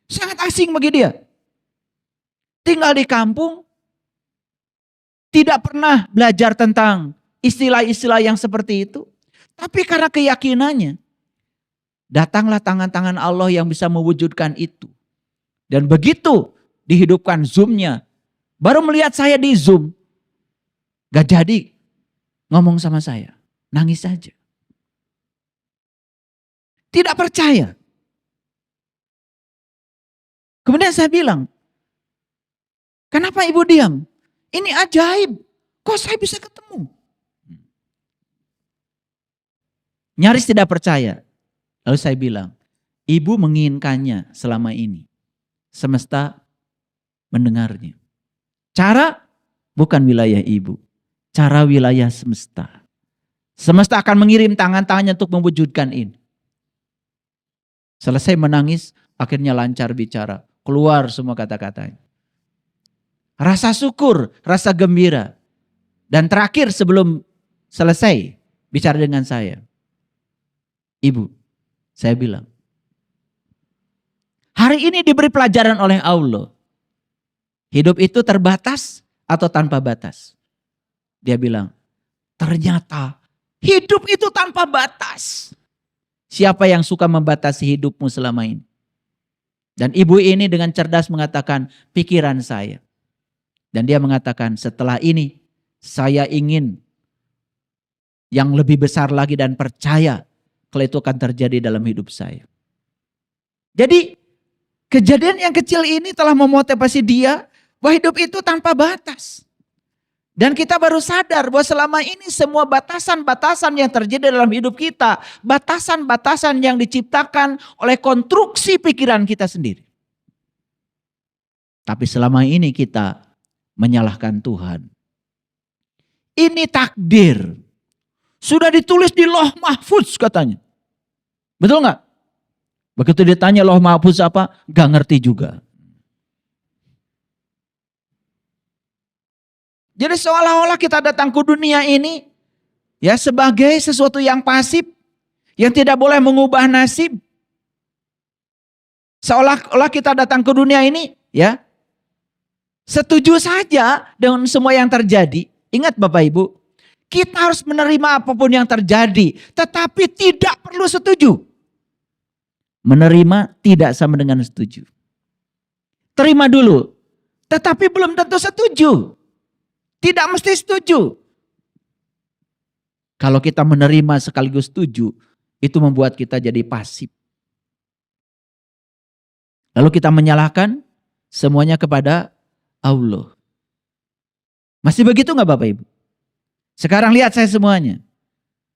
Speaker 1: Sangat asing bagi dia. Tinggal di kampung. Tidak pernah belajar tentang istilah-istilah yang seperti itu. Tapi karena keyakinannya. Datanglah tangan-tangan Allah yang bisa mewujudkan itu. Dan begitu dihidupkan Zoom-nya. Baru melihat saya di Zoom. Gak jadi ngomong sama saya. Nangis saja. Tidak percaya. Kemudian saya bilang, kenapa ibu diam? Ini ajaib. Kok saya bisa ketemu? Nyaris tidak percaya. Lalu saya bilang, ibu menginginkannya selama ini. Semesta mendengarnya. Cara bukan wilayah ibu. Cara wilayah semesta. Semesta akan mengirim tangan-tangannya untuk mewujudkan ini. Selesai menangis, akhirnya lancar bicara. Keluar semua kata-katanya. Rasa syukur, rasa gembira. Dan terakhir sebelum selesai bicara dengan saya. Ibu, saya bilang. Hari ini diberi pelajaran oleh Allah. Hidup itu terbatas atau tanpa batas? Dia bilang, ternyata hidup itu tanpa batas. Siapa yang suka membatasi hidupmu selama ini? Dan ibu ini dengan cerdas mengatakan, pikiran saya. Dan dia mengatakan, setelah ini saya ingin yang lebih besar lagi dan percaya kalau itu akan terjadi dalam hidup saya. Jadi kejadian yang kecil ini telah memotivasi dia bahwa hidup itu tanpa batas. Dan kita baru sadar bahwa selama ini semua batasan-batasan yang terjadi dalam hidup kita, batasan-batasan yang diciptakan oleh konstruksi pikiran kita sendiri. Tapi selama ini kita menyalahkan Tuhan. Ini takdir. Sudah ditulis di Lauh Mahfuz katanya. Betul nggak? Begitu ditanya Lauh Mahfuz apa, gak ngerti juga. Jadi seolah-olah kita datang ke dunia ini ya sebagai sesuatu yang pasif, yang tidak boleh mengubah nasib. Seolah-olah kita datang ke dunia ini ya setuju saja dengan semua yang terjadi. Ingat Bapak Ibu, kita harus menerima apapun yang terjadi, tetapi tidak perlu setuju. Menerima tidak sama dengan setuju. Terima dulu, tetapi belum tentu setuju. Tidak mesti setuju. Kalau kita menerima sekaligus setuju, itu membuat kita jadi pasif. Lalu kita menyalahkan semuanya kepada Allah. Masih begitu gak Bapak Ibu? Sekarang lihat saya semuanya.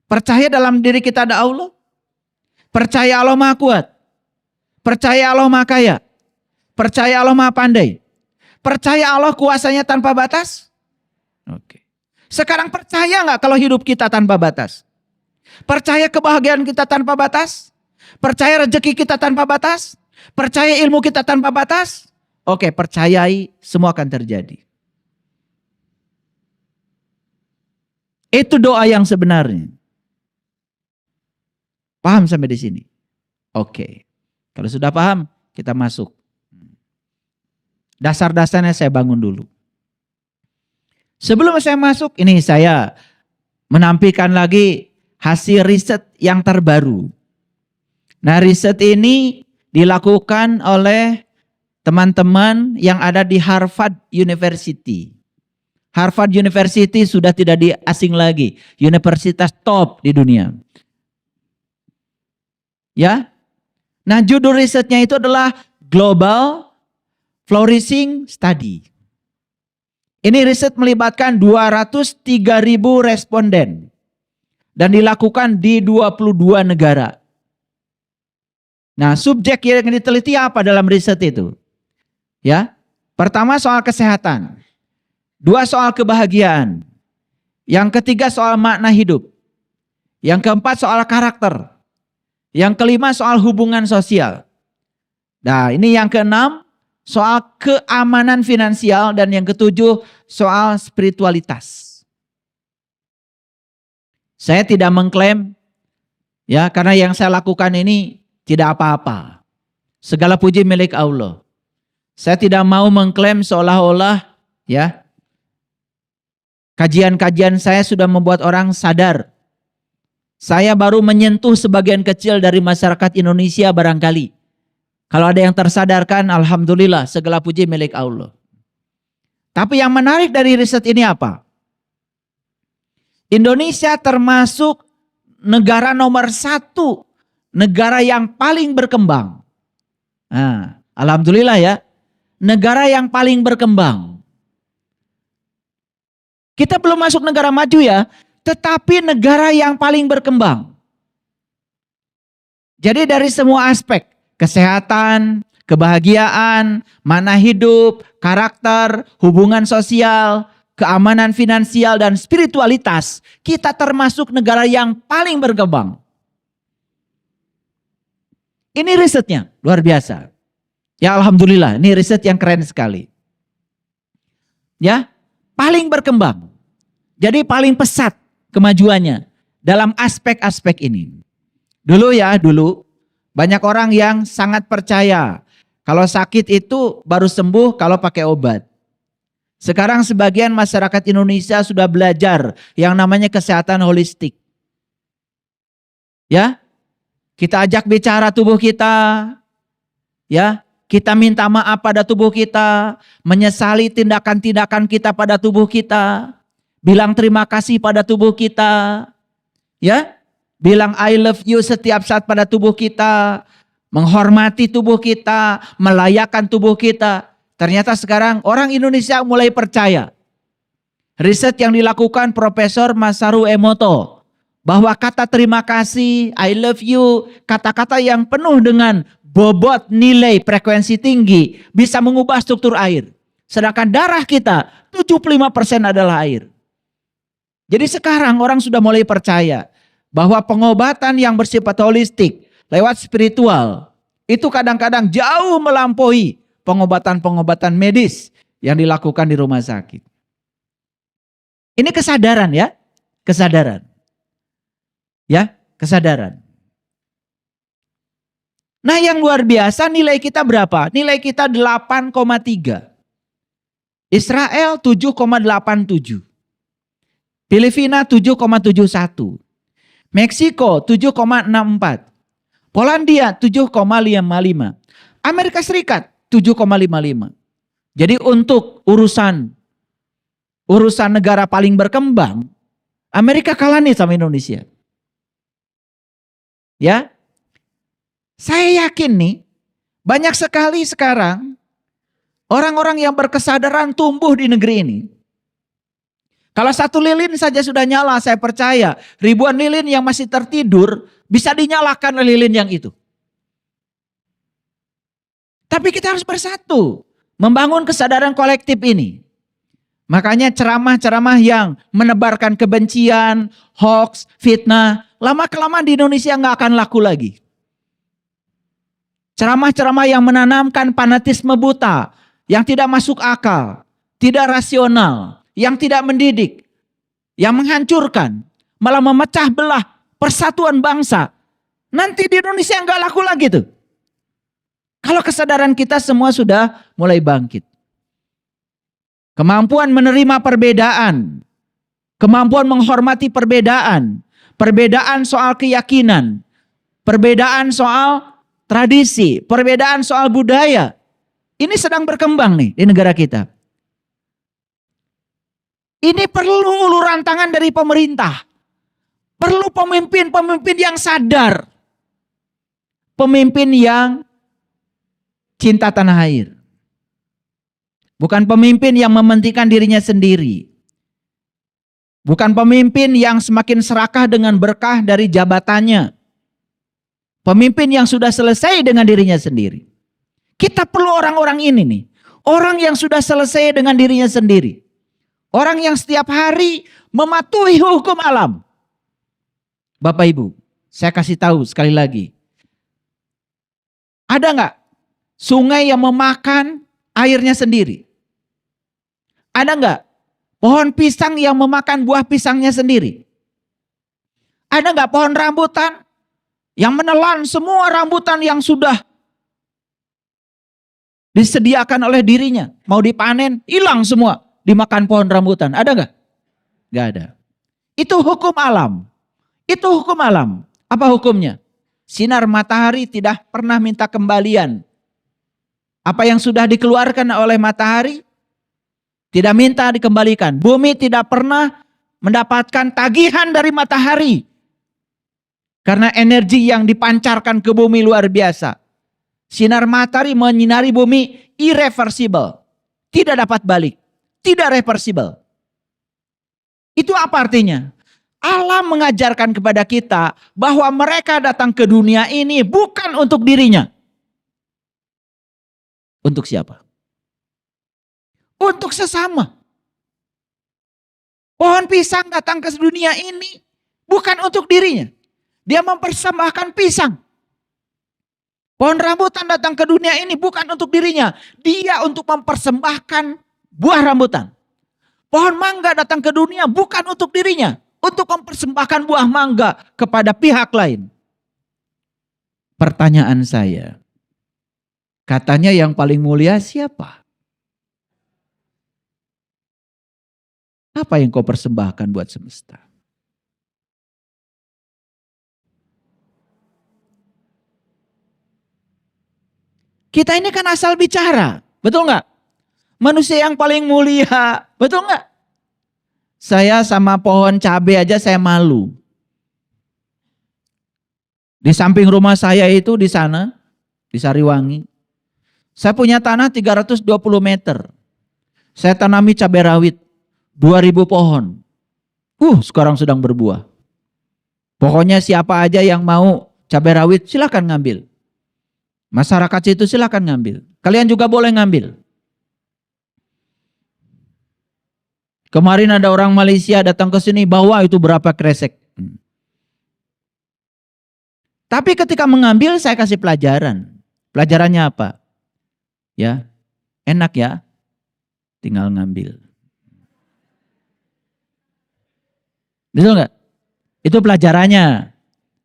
Speaker 1: Percaya dalam diri kita ada Allah. Percaya Allah Maha Kuat. Percaya Allah Maha Kaya. Percaya Allah Maha Pandai. Percaya Allah kuasanya tanpa batas. Oke. Sekarang percaya gak kalau hidup kita tanpa batas? Percaya kebahagiaan kita tanpa batas? Percaya rezeki kita tanpa batas? Percaya ilmu kita tanpa batas? Oke, percayai semua akan terjadi. Itu doa yang sebenarnya. Paham sampai di sini? Oke. Kalau sudah paham, kita masuk. Dasar-dasarnya saya bangun dulu. Sebelum saya masuk, ini saya menampilkan lagi hasil riset yang terbaru. Nah, riset ini dilakukan oleh teman-teman yang ada di Harvard University. Harvard University sudah tidak asing lagi, universitas top di dunia. Ya. Nah, judul risetnya itu adalah Global Flourishing Study. Ini riset melibatkan 203.000 responden dan dilakukan di 22 negara. Nah, subjek yang diteliti apa dalam riset itu? Ya. Pertama soal kesehatan. 2 soal kebahagiaan. Yang ketiga soal makna hidup. Yang keempat soal karakter. Yang kelima soal hubungan sosial. Nah, ini yang keenam soal keamanan finansial, dan yang ketujuh soal spiritualitas. Saya tidak mengklaim, ya, karena yang saya lakukan ini tidak apa-apa. Segala puji milik Allah. Saya tidak mau mengklaim seolah-olah, ya, kajian-kajian saya sudah membuat orang sadar. Saya baru menyentuh sebagian kecil dari masyarakat Indonesia barangkali. Kalau ada yang tersadarkan, alhamdulillah, segala puji milik Allah. Tapi yang menarik dari riset ini apa? Indonesia termasuk negara nomor 1, negara yang paling berkembang. Nah, alhamdulillah ya, negara yang paling berkembang. Kita belum masuk negara maju ya, tetapi negara yang paling berkembang. Jadi dari semua aspek, kesehatan, kebahagiaan, mana hidup, karakter, hubungan sosial, keamanan finansial, dan spiritualitas, kita termasuk negara yang paling berkembang. Ini risetnya, luar biasa. Ya alhamdulillah, ini riset yang keren sekali. Ya, paling berkembang. Jadi paling pesat kemajuannya dalam aspek-aspek ini. Dulu banyak orang yang sangat percaya kalau sakit itu baru sembuh kalau pakai obat. Sekarang sebagian masyarakat Indonesia sudah belajar yang namanya kesehatan holistik. Ya, kita ajak bicara tubuh kita, ya, kita minta maaf pada tubuh kita, menyesali tindakan-tindakan kita pada tubuh kita, bilang terima kasih pada tubuh kita, ya, bilang I love you setiap saat pada tubuh kita, menghormati tubuh kita, melayakkan tubuh kita. Ternyata sekarang orang Indonesia mulai percaya. Riset yang dilakukan Profesor Masaru Emoto, bahwa kata terima kasih, I love you, kata-kata yang penuh dengan bobot nilai frekuensi tinggi bisa mengubah struktur air. Sedangkan darah kita 75% adalah air. Jadi sekarang orang sudah mulai percaya bahwa pengobatan yang bersifat holistik lewat spiritual itu kadang-kadang jauh melampaui pengobatan-pengobatan medis yang dilakukan di rumah sakit. Ini kesadaran ya, kesadaran. Ya, kesadaran. Nah yang luar biasa nilai kita berapa? Nilai kita 8,3. Israel 7,87. Filipina 7,71. Meksiko 7,64. Polandia 7,55. Amerika Serikat 7,55. Jadi untuk urusan negara paling berkembang, Amerika kalah nih sama Indonesia. Ya. Saya yakin nih, banyak sekali sekarang orang-orang yang berkesadaran tumbuh di negeri ini. Kalau satu lilin saja sudah nyala, saya percaya ribuan lilin yang masih tertidur bisa dinyalakan oleh lilin yang itu. Tapi kita harus bersatu, membangun kesadaran kolektif ini. Makanya ceramah-ceramah yang menebarkan kebencian, hoax, fitnah, lama-kelamaan di Indonesia nggak akan laku lagi. Ceramah-ceramah yang menanamkan fanatisme buta, yang tidak masuk akal, tidak rasional, yang tidak mendidik, yang menghancurkan, malah memecah belah persatuan bangsa. Nanti di Indonesia nggak laku lagi tuh. Kalau kesadaran kita semua sudah mulai bangkit. Kemampuan menerima perbedaan Kemampuan menghormati perbedaan. Perbedaan soal keyakinan. Perbedaan soal tradisi. Perbedaan soal budaya. Ini sedang berkembang nih di negara kita. Ini perlu uluran tangan dari pemerintah. Perlu pemimpin-pemimpin yang sadar. Pemimpin yang cinta tanah air. Bukan pemimpin yang mementingkan dirinya sendiri. Bukan pemimpin yang semakin serakah dengan berkah dari jabatannya. Pemimpin yang sudah selesai dengan dirinya sendiri. Kita perlu orang-orang ini nih. Orang yang sudah selesai dengan dirinya sendiri. Orang yang setiap hari mematuhi hukum alam. Bapak Ibu, saya kasih tahu sekali lagi. Ada nggak sungai yang memakan airnya sendiri? Ada nggak pohon pisang yang memakan buah pisangnya sendiri? Ada nggak pohon rambutan yang menelan semua rambutan yang sudah disediakan oleh dirinya? Mau dipanen, hilang semua. Dimakan pohon rambutan. Ada nggak? Nggak ada. Itu hukum alam. Itu hukum alam. Apa hukumnya? Sinar matahari tidak pernah minta kembalian. Apa yang sudah dikeluarkan oleh matahari tidak minta dikembalikan. Bumi tidak pernah mendapatkan tagihan dari matahari. Karena energi yang dipancarkan ke bumi luar biasa. Sinar matahari menyinari bumi irreversible. Tidak dapat balik. Tidak reversible. Itu apa artinya? Allah mengajarkan kepada kita bahwa mereka datang ke dunia ini bukan untuk dirinya. Untuk siapa? Untuk sesama. Pohon pisang datang ke dunia ini bukan untuk dirinya. Dia mempersembahkan pisang. Pohon rambutan datang ke dunia ini bukan untuk dirinya. Dia untuk mempersembahkan buah rambutan. Pohon mangga datang ke dunia bukan untuk dirinya. Untuk mempersembahkan buah mangga kepada pihak lain. Pertanyaan saya. Katanya yang paling mulia siapa? Apa yang kau persembahkan buat semesta? Kita ini kan asal bicara. Betul nggak? Manusia yang paling mulia. Betul nggak? Saya sama pohon cabai aja saya malu. Di samping rumah saya itu di sana, di Sariwangi. Saya punya tanah 320 meter. Saya tanami cabai rawit. 2000 pohon. Sekarang sedang berbuah. Pokoknya siapa aja yang mau cabai rawit silakan ngambil. Masyarakat situ silakan ngambil. Kalian juga boleh ngambil. Kemarin ada orang Malaysia datang ke sini bawa itu berapa kresek. Tapi ketika mengambil saya kasih pelajaran. Pelajarannya apa? Ya, enak ya. Tinggal ngambil. Betul nggak? Itu pelajarannya.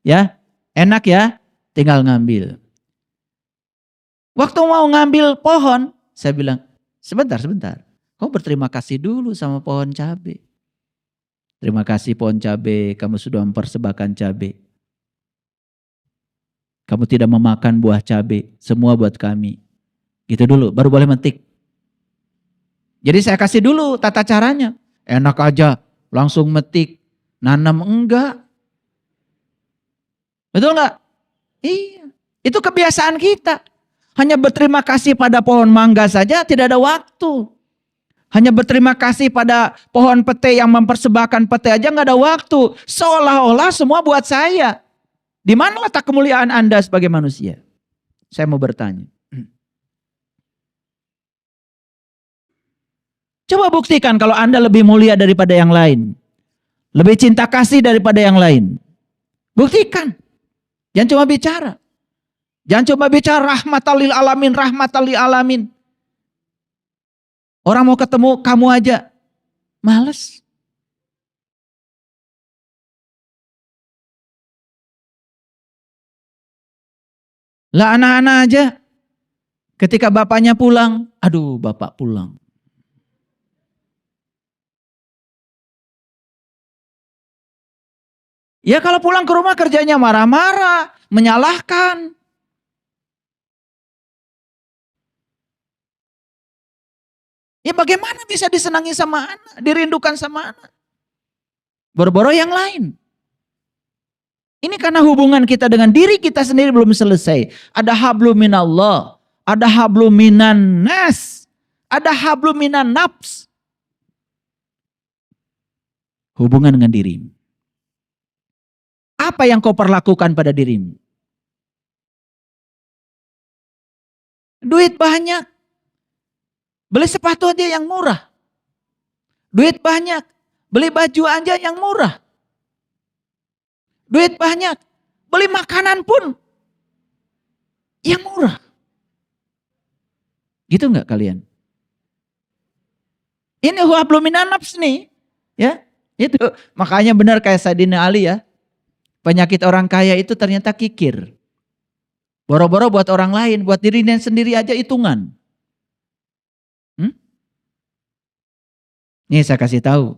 Speaker 1: Ya, enak ya. Tinggal ngambil. Waktu mau ngambil pohon, saya bilang, sebentar. Kau berterima kasih dulu sama pohon cabai. Terima kasih pohon cabai, kamu sudah mempersembahkan cabai. Kamu tidak memakan buah cabai, semua buat kami. Gitu dulu, baru boleh metik. Jadi saya kasih dulu tata caranya. Enak aja, langsung metik, nanam enggak. Betul enggak? Iya, itu kebiasaan kita. Hanya berterima kasih pada pohon mangga saja tidak ada waktu. Hanya berterima kasih pada pohon pete yang mempersembahkan pete aja nggak ada waktu. Seolah-olah semua buat saya. Di mana letak kemuliaan Anda sebagai manusia? Saya mau bertanya. Coba buktikan kalau Anda lebih mulia daripada yang lain. Lebih cinta kasih daripada yang lain. Buktikan. Jangan cuma bicara. Jangan coba bicara rahmatan lil alamin, rahmatan lil alamin. Orang mau ketemu kamu aja, males. Lah anak-anak aja, ketika bapaknya pulang, aduh bapak pulang. Ya kalau pulang ke rumah kerjanya marah-marah, menyalahkan. Ya bagaimana bisa disenangi sama anak, dirindukan sama anak? Boro-boro yang lain. Ini karena hubungan kita dengan diri kita sendiri belum selesai. Ada hablum minallah, ada hablum minan nas, ada hablum minan nafs. Hubungan dengan dirimu. Apa yang kau perlakukan pada dirimu? Duit banyak. Beli sepatu aja yang murah. Duit banyak. Beli baju aja yang murah. Duit banyak. Beli makanan pun yang murah. Gitu enggak kalian? Ini hablum minan nafs nih. Ya, itu. Makanya benar kayak Sayyidina Ali ya. Penyakit orang kaya itu ternyata kikir. Boro-boro buat orang lain, buat dirinya sendiri aja hitungan. Nih saya kasih tahu.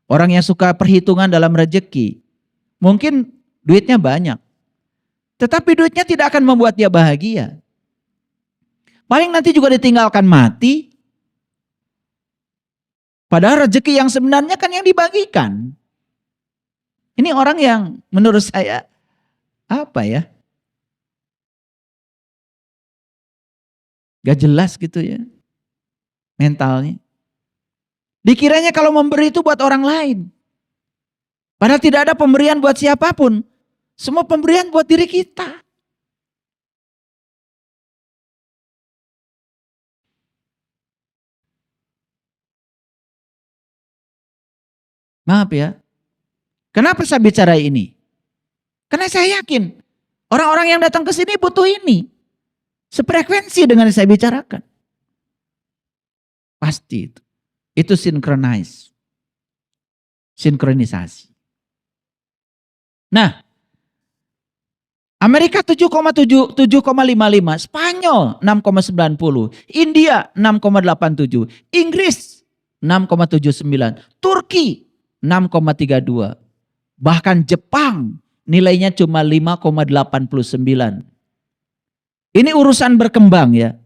Speaker 1: Orang yang suka perhitungan dalam rezeki. Mungkin duitnya banyak. Tetapi duitnya tidak akan membuat dia bahagia. Paling nanti juga ditinggalkan mati. Padahal rezeki yang sebenarnya kan yang dibagikan. Ini orang yang menurut saya apa ya? Gak jelas gitu ya. Mentalnya. Dikiranya kalau memberi itu buat orang lain. Padahal tidak ada pemberian buat siapapun. Semua pemberian buat diri kita. Maaf ya. Kenapa saya bicara ini? Karena saya yakin orang-orang yang datang ke sini butuh ini. Sefrekuensi dengan yang saya bicarakan. Pasti itu. Itu synchronize. Sinkronisasi. Nah, Amerika 7,55, Spanyol 6,90, India 6,87, Inggris 6,79, Turki 6,32. Bahkan Jepang nilainya cuma 5,89. Ini urusan berkembang ya.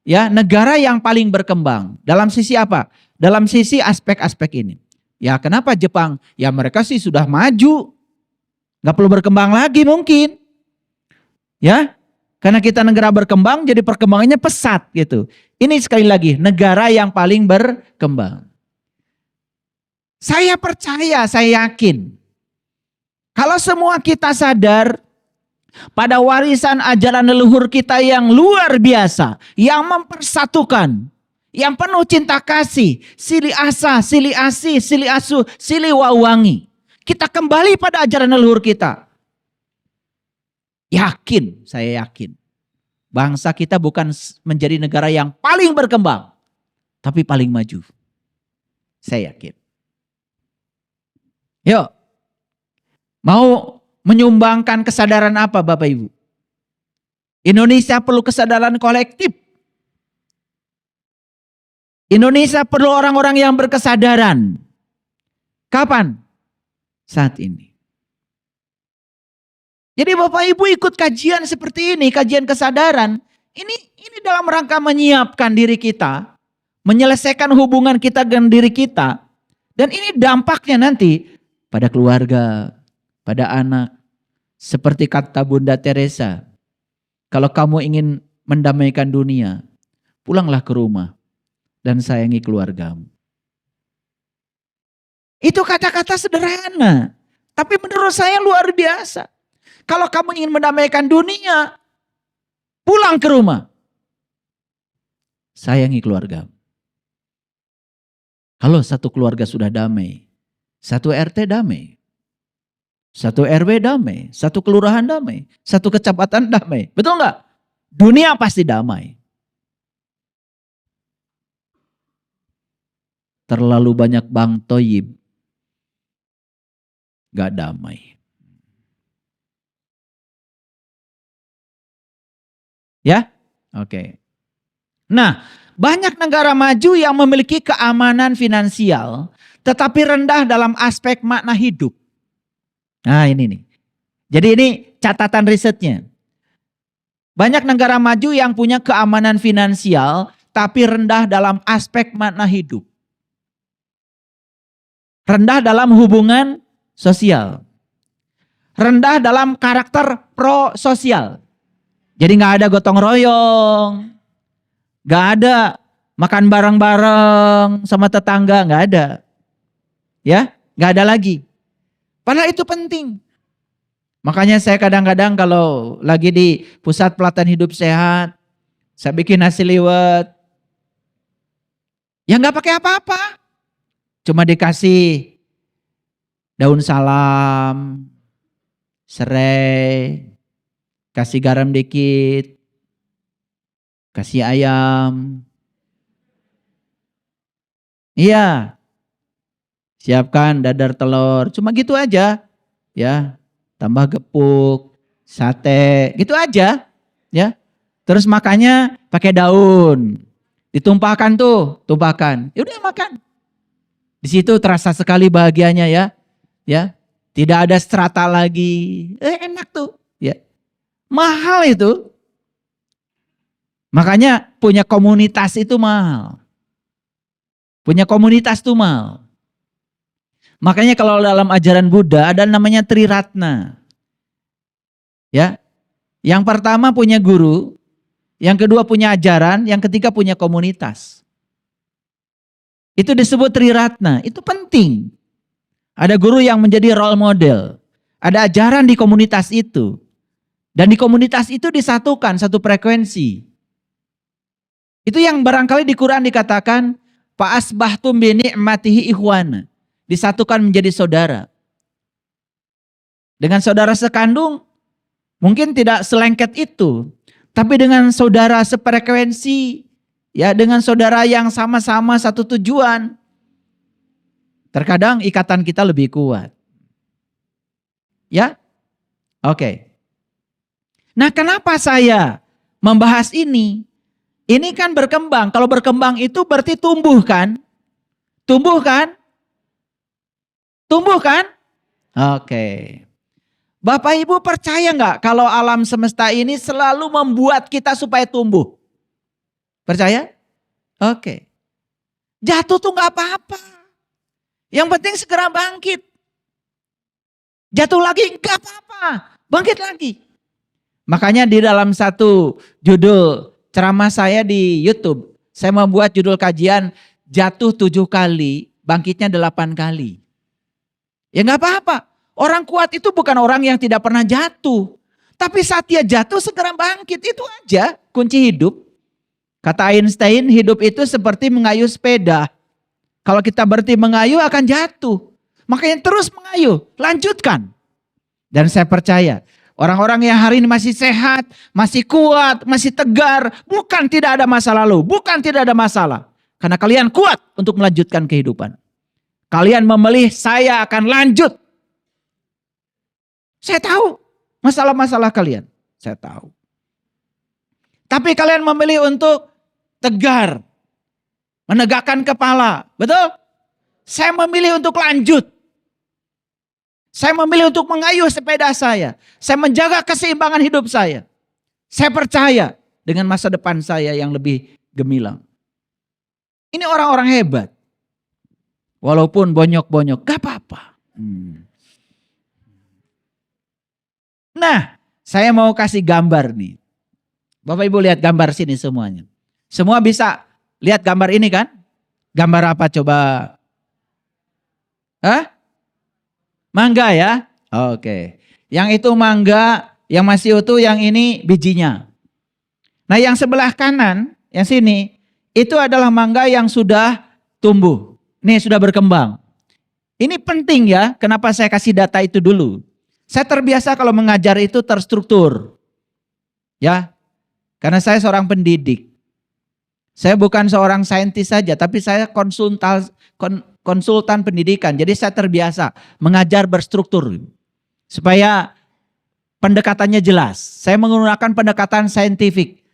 Speaker 1: Ya, negara yang paling berkembang. Dalam sisi apa? Dalam sisi aspek-aspek ini. Ya, kenapa Jepang? Ya mereka sih sudah maju. Gak perlu berkembang lagi mungkin. Ya, karena kita negara berkembang jadi perkembangannya pesat gitu. Ini sekali lagi negara yang paling berkembang. Saya percaya, saya yakin. Kalau semua kita sadar pada warisan ajaran leluhur kita yang luar biasa, yang mempersatukan, yang penuh cinta kasih, sili asa, sili asi, sili asu, sili wawangi. Kita kembali pada ajaran leluhur kita. Yakin, saya yakin. Bangsa kita bukan menjadi negara yang paling berkembang, tapi paling maju. Saya yakin. Yuk, mau menyumbangkan kesadaran apa Bapak Ibu? Indonesia perlu kesadaran kolektif. Indonesia perlu orang-orang yang berkesadaran. Kapan? Saat ini. Jadi Bapak Ibu ikut kajian seperti ini, kajian kesadaran. Ini dalam rangka menyiapkan diri kita, menyelesaikan hubungan kita dengan diri kita. Dan ini dampaknya nanti pada keluarga, pada anak. Seperti kata Bunda Teresa, kalau kamu ingin mendamaikan dunia, pulanglah ke rumah dan sayangi keluargamu. Itu kata-kata sederhana, tapi menurut saya luar biasa. Kalau kamu ingin mendamaikan dunia, pulang ke rumah, sayangi keluargamu. Kalau satu keluarga sudah damai, satu RT damai. Satu RW damai, satu kelurahan damai, satu kecamatan damai. Betul nggak? Dunia pasti damai. Terlalu banyak Bang Toyib, nggak damai. Ya? Oke. Nah, banyak negara maju yang memiliki keamanan finansial, tetapi rendah dalam aspek makna hidup. Nah ini nih. Jadi ini catatan risetnya. Banyak negara maju yang punya keamanan finansial tapi rendah dalam aspek makna hidup. Rendah dalam hubungan sosial. Rendah dalam karakter pro-sosial. Jadi nggak ada gotong royong. Nggak ada makan bareng-bareng sama tetangga. Nggak ada. Ya, nggak ada lagi. Padahal itu penting. Makanya saya kadang-kadang kalau lagi di pusat pelatihan hidup sehat, saya bikin nasi liwet. Ya nggak pakai apa-apa. Cuma dikasih daun salam, serai, kasih garam dikit, kasih ayam. Iya. Siapkan dadar telur, cuma gitu aja. Ya. Tambah gepuk, sate, gitu aja, ya. Terus makannya pakai daun, ditumpahkan tuh, tumpahkan, ya udah makan. Di situ terasa sekali bahagianya ya, tidak ada strata lagi, enak tuh, ya. Mahal itu, makanya punya komunitas itu mahal, punya komunitas tuh mahal. Makanya kalau dalam ajaran Buddha ada namanya Triratna. Ya. Yang pertama punya guru, yang kedua punya ajaran, yang ketiga punya komunitas. Itu disebut Triratna, itu penting. Ada guru yang menjadi role model. Ada ajaran di komunitas itu. Dan di komunitas itu disatukan satu frekuensi. Itu yang barangkali di Quran dikatakan fa'asbahtum bi ni'matihi ikhwana. Disatukan menjadi saudara. Dengan saudara sekandung mungkin tidak selengket itu. Tapi dengan saudara sefrekuensi, ya dengan saudara yang sama-sama satu tujuan. Terkadang ikatan kita lebih kuat. Ya? Oke. Nah, kenapa saya membahas ini? Ini kan berkembang. Kalau berkembang itu berarti tumbuh kan? Tumbuh kan? Tumbuh kan? Oke. Bapak Ibu percaya nggak kalau alam semesta ini selalu membuat kita supaya tumbuh? Percaya? Oke. Jatuh tuh nggak apa-apa. Yang penting segera bangkit. Jatuh lagi nggak apa-apa. Bangkit lagi. Makanya di dalam satu judul ceramah saya di YouTube, saya membuat judul kajian jatuh 7 kali, bangkitnya 8 kali. Ya nggak apa-apa. Orang kuat itu bukan orang yang tidak pernah jatuh. Tapi saat dia jatuh segera bangkit. Itu aja kunci hidup. Kata Einstein, hidup itu seperti mengayuh sepeda. Kalau kita berhenti mengayuh akan jatuh. Makanya terus mengayuh, lanjutkan. Dan saya percaya orang-orang yang hari ini masih sehat, masih kuat, masih tegar. Bukan tidak ada masa lalu, bukan tidak ada masalah. Karena kalian kuat untuk melanjutkan kehidupan. Kalian memilih saya akan lanjut. Saya tahu masalah-masalah kalian. Saya tahu. Tapi kalian memilih untuk tegar. Menegakkan kepala. Betul? Saya memilih untuk lanjut. Saya memilih untuk mengayuh sepeda saya. Saya menjaga keseimbangan hidup saya. Saya percaya dengan masa depan saya yang lebih gemilang. Ini orang-orang hebat. Walaupun bonyok-bonyok, gak apa-apa. Nah, saya mau kasih gambar nih. Bapak Ibu lihat gambar sini semuanya. Semua bisa lihat gambar ini kan? Gambar apa coba? Hah? Mangga ya? Oke. Yang itu mangga, yang masih utuh, yang ini bijinya. Nah yang sebelah kanan, yang sini, itu adalah mangga yang sudah tumbuh. Nih sudah berkembang. Ini penting ya, kenapa saya kasih data itu dulu. Saya terbiasa kalau mengajar itu terstruktur. Ya, karena saya seorang pendidik. Saya bukan seorang saintis saja, tapi saya konsultan pendidikan. Jadi saya terbiasa mengajar berstruktur. Supaya pendekatannya jelas. Saya menggunakan pendekatan saintifik.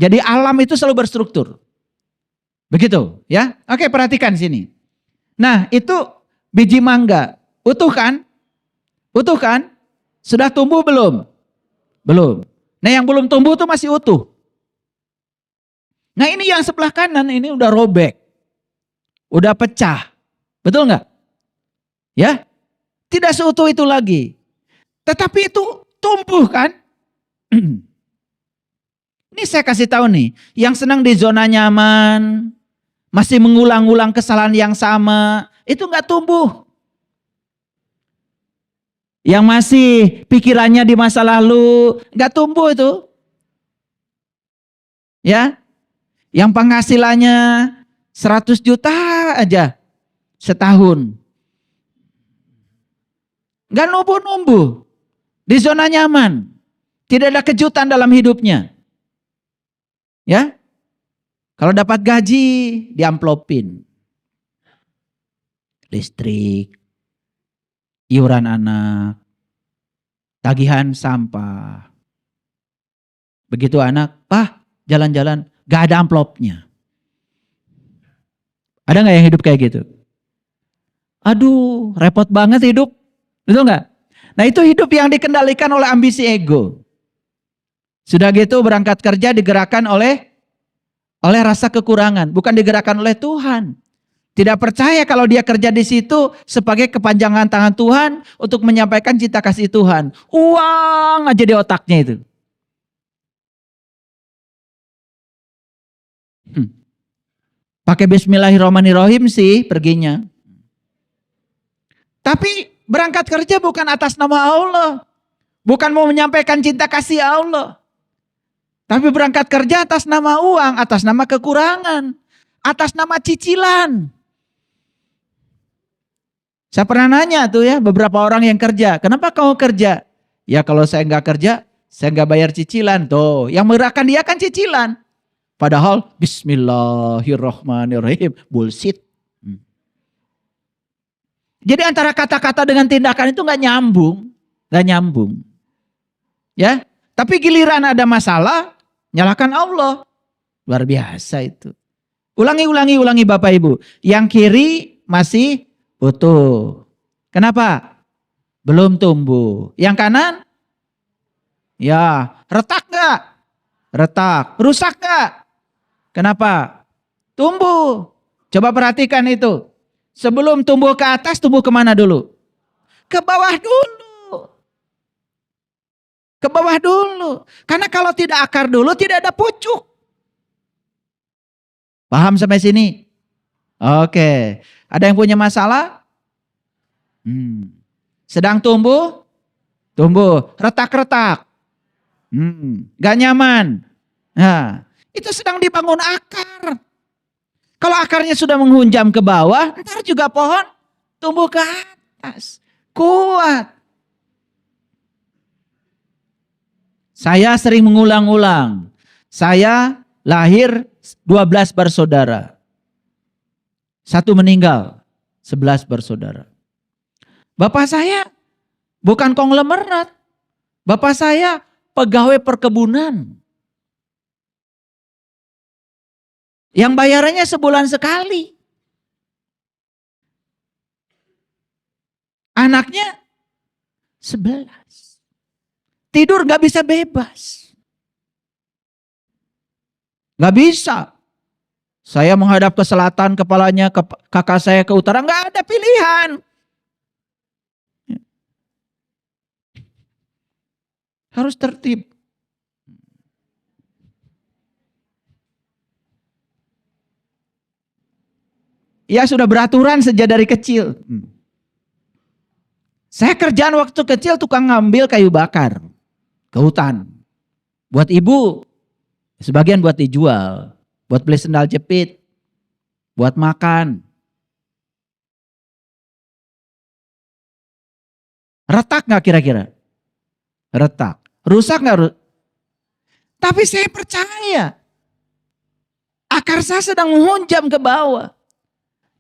Speaker 1: Jadi alam itu selalu berstruktur. Begitu ya. Oke, perhatikan sini. Nah itu biji mangga. Utuh kan? Utuh kan? Sudah tumbuh belum? Belum. Nah yang belum tumbuh tuh masih utuh. Nah ini yang sebelah kanan ini udah robek. Udah pecah. Betul nggak? Ya? Tidak seutuh itu lagi. Tetapi itu tumbuh kan? Ini saya kasih tahu nih. Yang senang di zona nyaman. Masih mengulang-ulang kesalahan yang sama. Itu nggak tumbuh. Yang masih pikirannya di masa lalu. Nggak tumbuh itu. Ya? Yang penghasilannya 100 juta aja setahun. Gak numbuh-numbuh. Di zona nyaman. Tidak ada kejutan dalam hidupnya. Ya. Kalau dapat gaji, diamplopin. Listrik. Iuran anak. Tagihan sampah. Begitu anak, "Pak, jalan-jalan." Gak ada amplopnya. Ada gak yang hidup kayak gitu? Aduh, repot banget hidup. Betul gak? Nah itu hidup yang dikendalikan oleh ambisi ego. Sudah gitu berangkat kerja digerakkan oleh rasa kekurangan. Bukan digerakkan oleh Tuhan. Tidak percaya kalau dia kerja di situ sebagai kepanjangan tangan Tuhan untuk menyampaikan cinta kasih Tuhan. Uang aja di otaknya itu. Pakai bismillahirrahmanirrahim sih perginya. Tapi berangkat kerja bukan atas nama Allah. Bukan mau menyampaikan cinta kasih Allah. Tapi berangkat kerja atas nama uang, atas nama kekurangan, atas nama cicilan. Saya pernah nanya tuh ya beberapa orang yang kerja. Kenapa kamu kerja? Ya kalau saya nggak kerja, saya nggak bayar cicilan. Tuh, yang menggerakkan dia kan cicilan. Padahal bismillahirrahmanirrahim. Bullshit. Jadi antara kata-kata dengan tindakan itu nggak nyambung. Nggak nyambung. Ya, tapi giliran ada masalah, nyalakan Allah. Luar biasa itu. Ulangi Bapak Ibu. Yang kiri masih utuh. Kenapa? Belum tumbuh. Yang kanan? Ya, retak nggak? Retak. Rusak nggak? Kenapa? Tumbuh. Coba perhatikan itu. Sebelum tumbuh ke atas, tumbuh kemana dulu? Ke bawah dulu. Ke bawah dulu. Karena kalau tidak akar dulu, tidak ada pucuk. Paham sampai sini? Oke. Ada yang punya masalah? Sedang tumbuh? Tumbuh. Retak-retak. Gak nyaman. Nah, itu sedang dibangun akar. Kalau akarnya sudah menghunjam ke bawah, ntar juga pohon tumbuh ke atas. Kuat. Saya sering mengulang-ulang. Saya lahir 12 bersaudara. 1 meninggal, 11 bersaudara. Bapak saya bukan konglomerat. Bapak saya pegawai perkebunan. Yang bayarannya sebulan sekali. Anaknya 11. Tidur gak bisa bebas. Gak bisa. Saya menghadap ke selatan, kepalanya kakak saya ke utara. Gak ada pilihan. Harus tertib. Ya sudah beraturan sejak dari kecil. Saya kerjaan waktu kecil tukang ngambil kayu bakar ke hutan. Buat ibu, sebagian buat dijual. Buat beli sendal jepit. Buat makan. Retak gak kira-kira? Retak. Rusak gak? Tapi saya percaya. Akar saya sedang menghunjam ke bawah.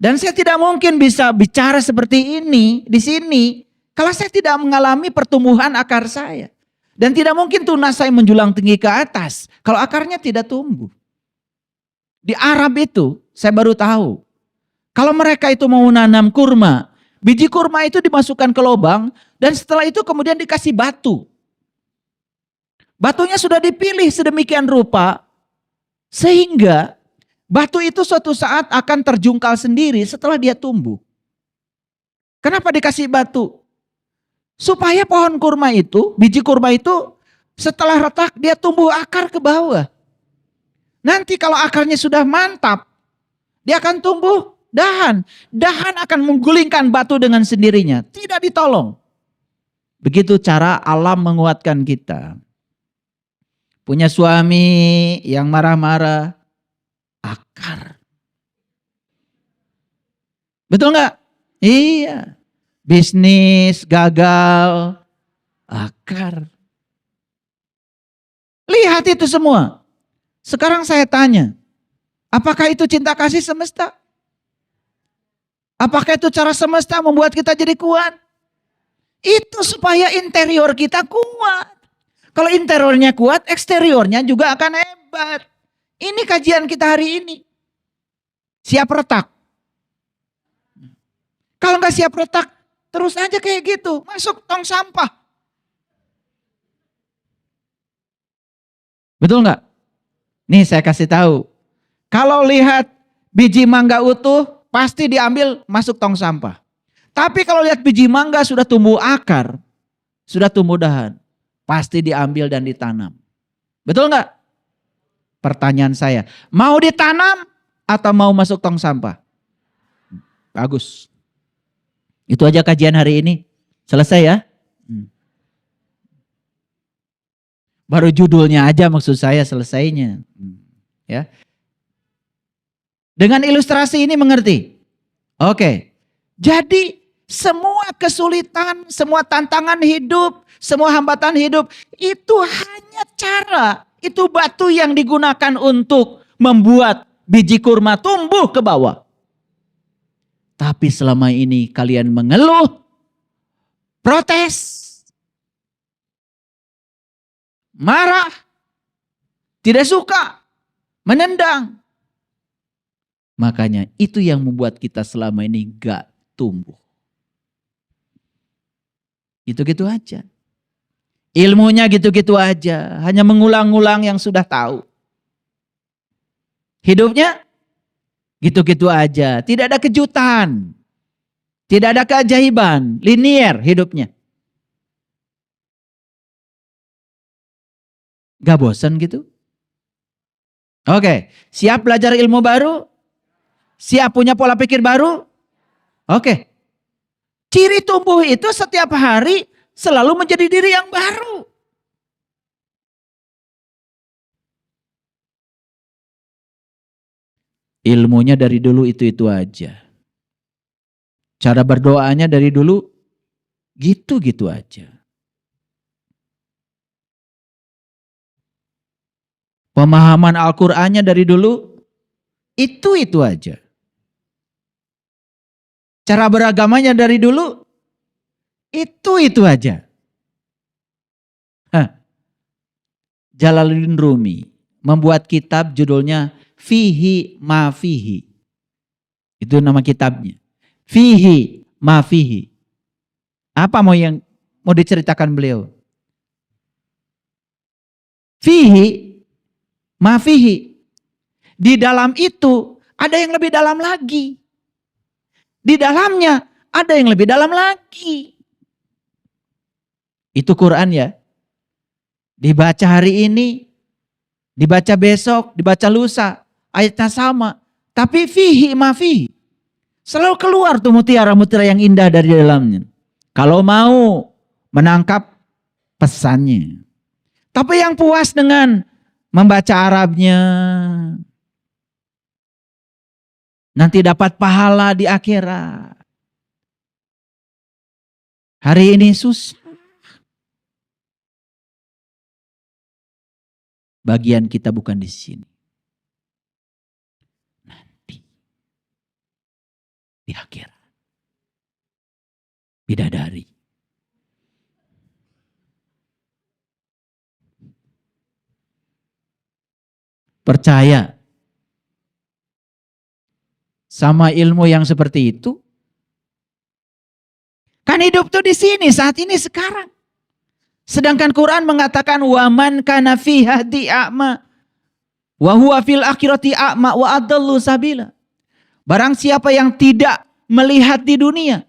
Speaker 1: Dan saya tidak mungkin bisa bicara seperti ini di sini kalau saya tidak mengalami pertumbuhan akar saya. Dan tidak mungkin tunas saya menjulang tinggi ke atas kalau akarnya tidak tumbuh. Di Arab itu saya baru tahu. Kalau mereka itu mau nanam kurma, Biji kurma itu dimasukkan ke lubang dan setelah itu kemudian dikasih batu. Batunya sudah dipilih sedemikian rupa sehingga batu itu suatu saat akan terjungkal sendiri setelah dia tumbuh. Kenapa dikasih batu? Supaya pohon kurma itu, biji kurma itu setelah retak dia tumbuh akar ke bawah. Nanti kalau akarnya sudah mantap, dia akan tumbuh dahan. Dahan akan menggulingkan batu dengan sendirinya. Tidak ditolong. Begitu cara alam menguatkan kita. Punya suami yang marah-marah, akar. Betul nggak? Iya. Bisnis gagal, akar. Lihat itu semua. Sekarang saya tanya, apakah itu cinta kasih semesta? Apakah itu cara semesta membuat kita jadi kuat? Itu supaya interior kita kuat. Kalau interiornya kuat, eksteriornya juga akan hebat. Ini kajian kita hari ini. Siap retak. Kalau nggak siap retak, terus aja kayak gitu. Masuk tong sampah. Betul nggak? Nih saya kasih tahu. Kalau lihat biji mangga utuh, pasti diambil masuk tong sampah. Tapi kalau lihat biji mangga sudah tumbuh akar, sudah tumbuh dahan, pasti diambil dan ditanam. Betul nggak? Pertanyaan saya, mau ditanam atau mau masuk tong sampah? Bagus. Itu aja kajian hari ini. Selesai ya? Baru judulnya aja maksud saya selesainya. Ya. Dengan ilustrasi ini mengerti? Oke. Jadi semua kesulitan, semua tantangan hidup, semua hambatan hidup itu hanya cara, itu batu yang digunakan untuk membuat biji kurma tumbuh ke bawah. Tapi selama ini kalian mengeluh, protes, marah, tidak suka, menendang. Makanya itu yang membuat kita selama ini gak tumbuh. Gitu-gitu aja. Ilmunya gitu-gitu aja. Hanya mengulang-ulang yang sudah tahu. Hidupnya gitu-gitu aja. Tidak ada kejutan. Tidak ada keajaiban. Linier hidupnya. Gak bosan gitu? Oke, siap belajar ilmu baru? Siap punya pola pikir baru? Oke. Ciri tumbuh itu setiap hari selalu menjadi diri yang baru. Ilmunya dari dulu itu aja. Cara berdoanya dari dulu gitu-gitu aja. Pemahaman Al-Qur'annya dari dulu itu aja. Cara beragamanya dari dulu itu aja. Jalaluddin Rumi membuat kitab judulnya Fihi Ma Fihi. Itu nama kitabnya. Fihi Ma Fihi. Apa yang mau diceritakan beliau? Fihi Ma Fihi. Di dalam itu ada yang lebih dalam lagi. Di dalamnya ada yang lebih dalam lagi. Itu Quran ya. Dibaca hari ini, dibaca besok, dibaca lusa. Ayatnya sama. Tapi fihi ma fihi. Selalu keluar tuh mutiara-mutiara yang indah dari dalamnya. Kalau mau menangkap pesannya. Tapi yang puas dengan membaca Arabnya, nanti dapat pahala di akhirat. Hari ini susah. Bagian kita bukan di sini. Nanti. Di akhirat. Bidadari. Percaya sama ilmu yang seperti itu, Kan hidup tuh di sini, saat ini, sekarang. Sedangkan Quran mengatakan waman kana fi hadi a'ma wa huwa fil akhirati a'ma wa adallu sabila. Barang siapa yang tidak melihat di dunia,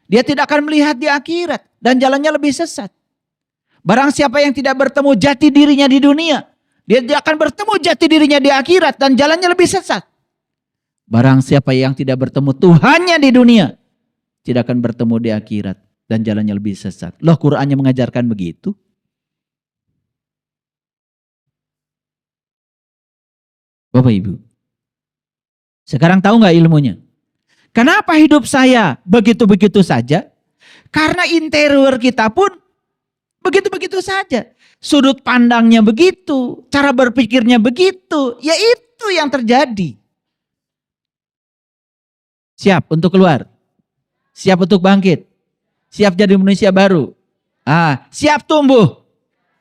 Speaker 1: dia tidak akan melihat di akhirat dan jalannya lebih sesat. Barang siapa yang tidak bertemu jati dirinya di dunia, dia tidak akan bertemu jati dirinya di akhirat dan jalannya lebih sesat. Barang siapa yang tidak bertemu Tuhannya di dunia, tidak akan bertemu di akhirat dan jalannya lebih sesat. Loh, Qur'annya mengajarkan begitu. Bapak Ibu, sekarang tahu nggak ilmunya? Kenapa hidup saya begitu-begitu saja? Karena interior kita pun begitu-begitu saja. Sudut pandangnya begitu, cara berpikirnya begitu, ya itu yang terjadi. Siap untuk keluar? Siap untuk bangkit? Siap jadi manusia baru? Siap tumbuh?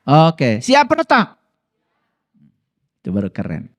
Speaker 1: Oke, siap menetap? Itu baru keren.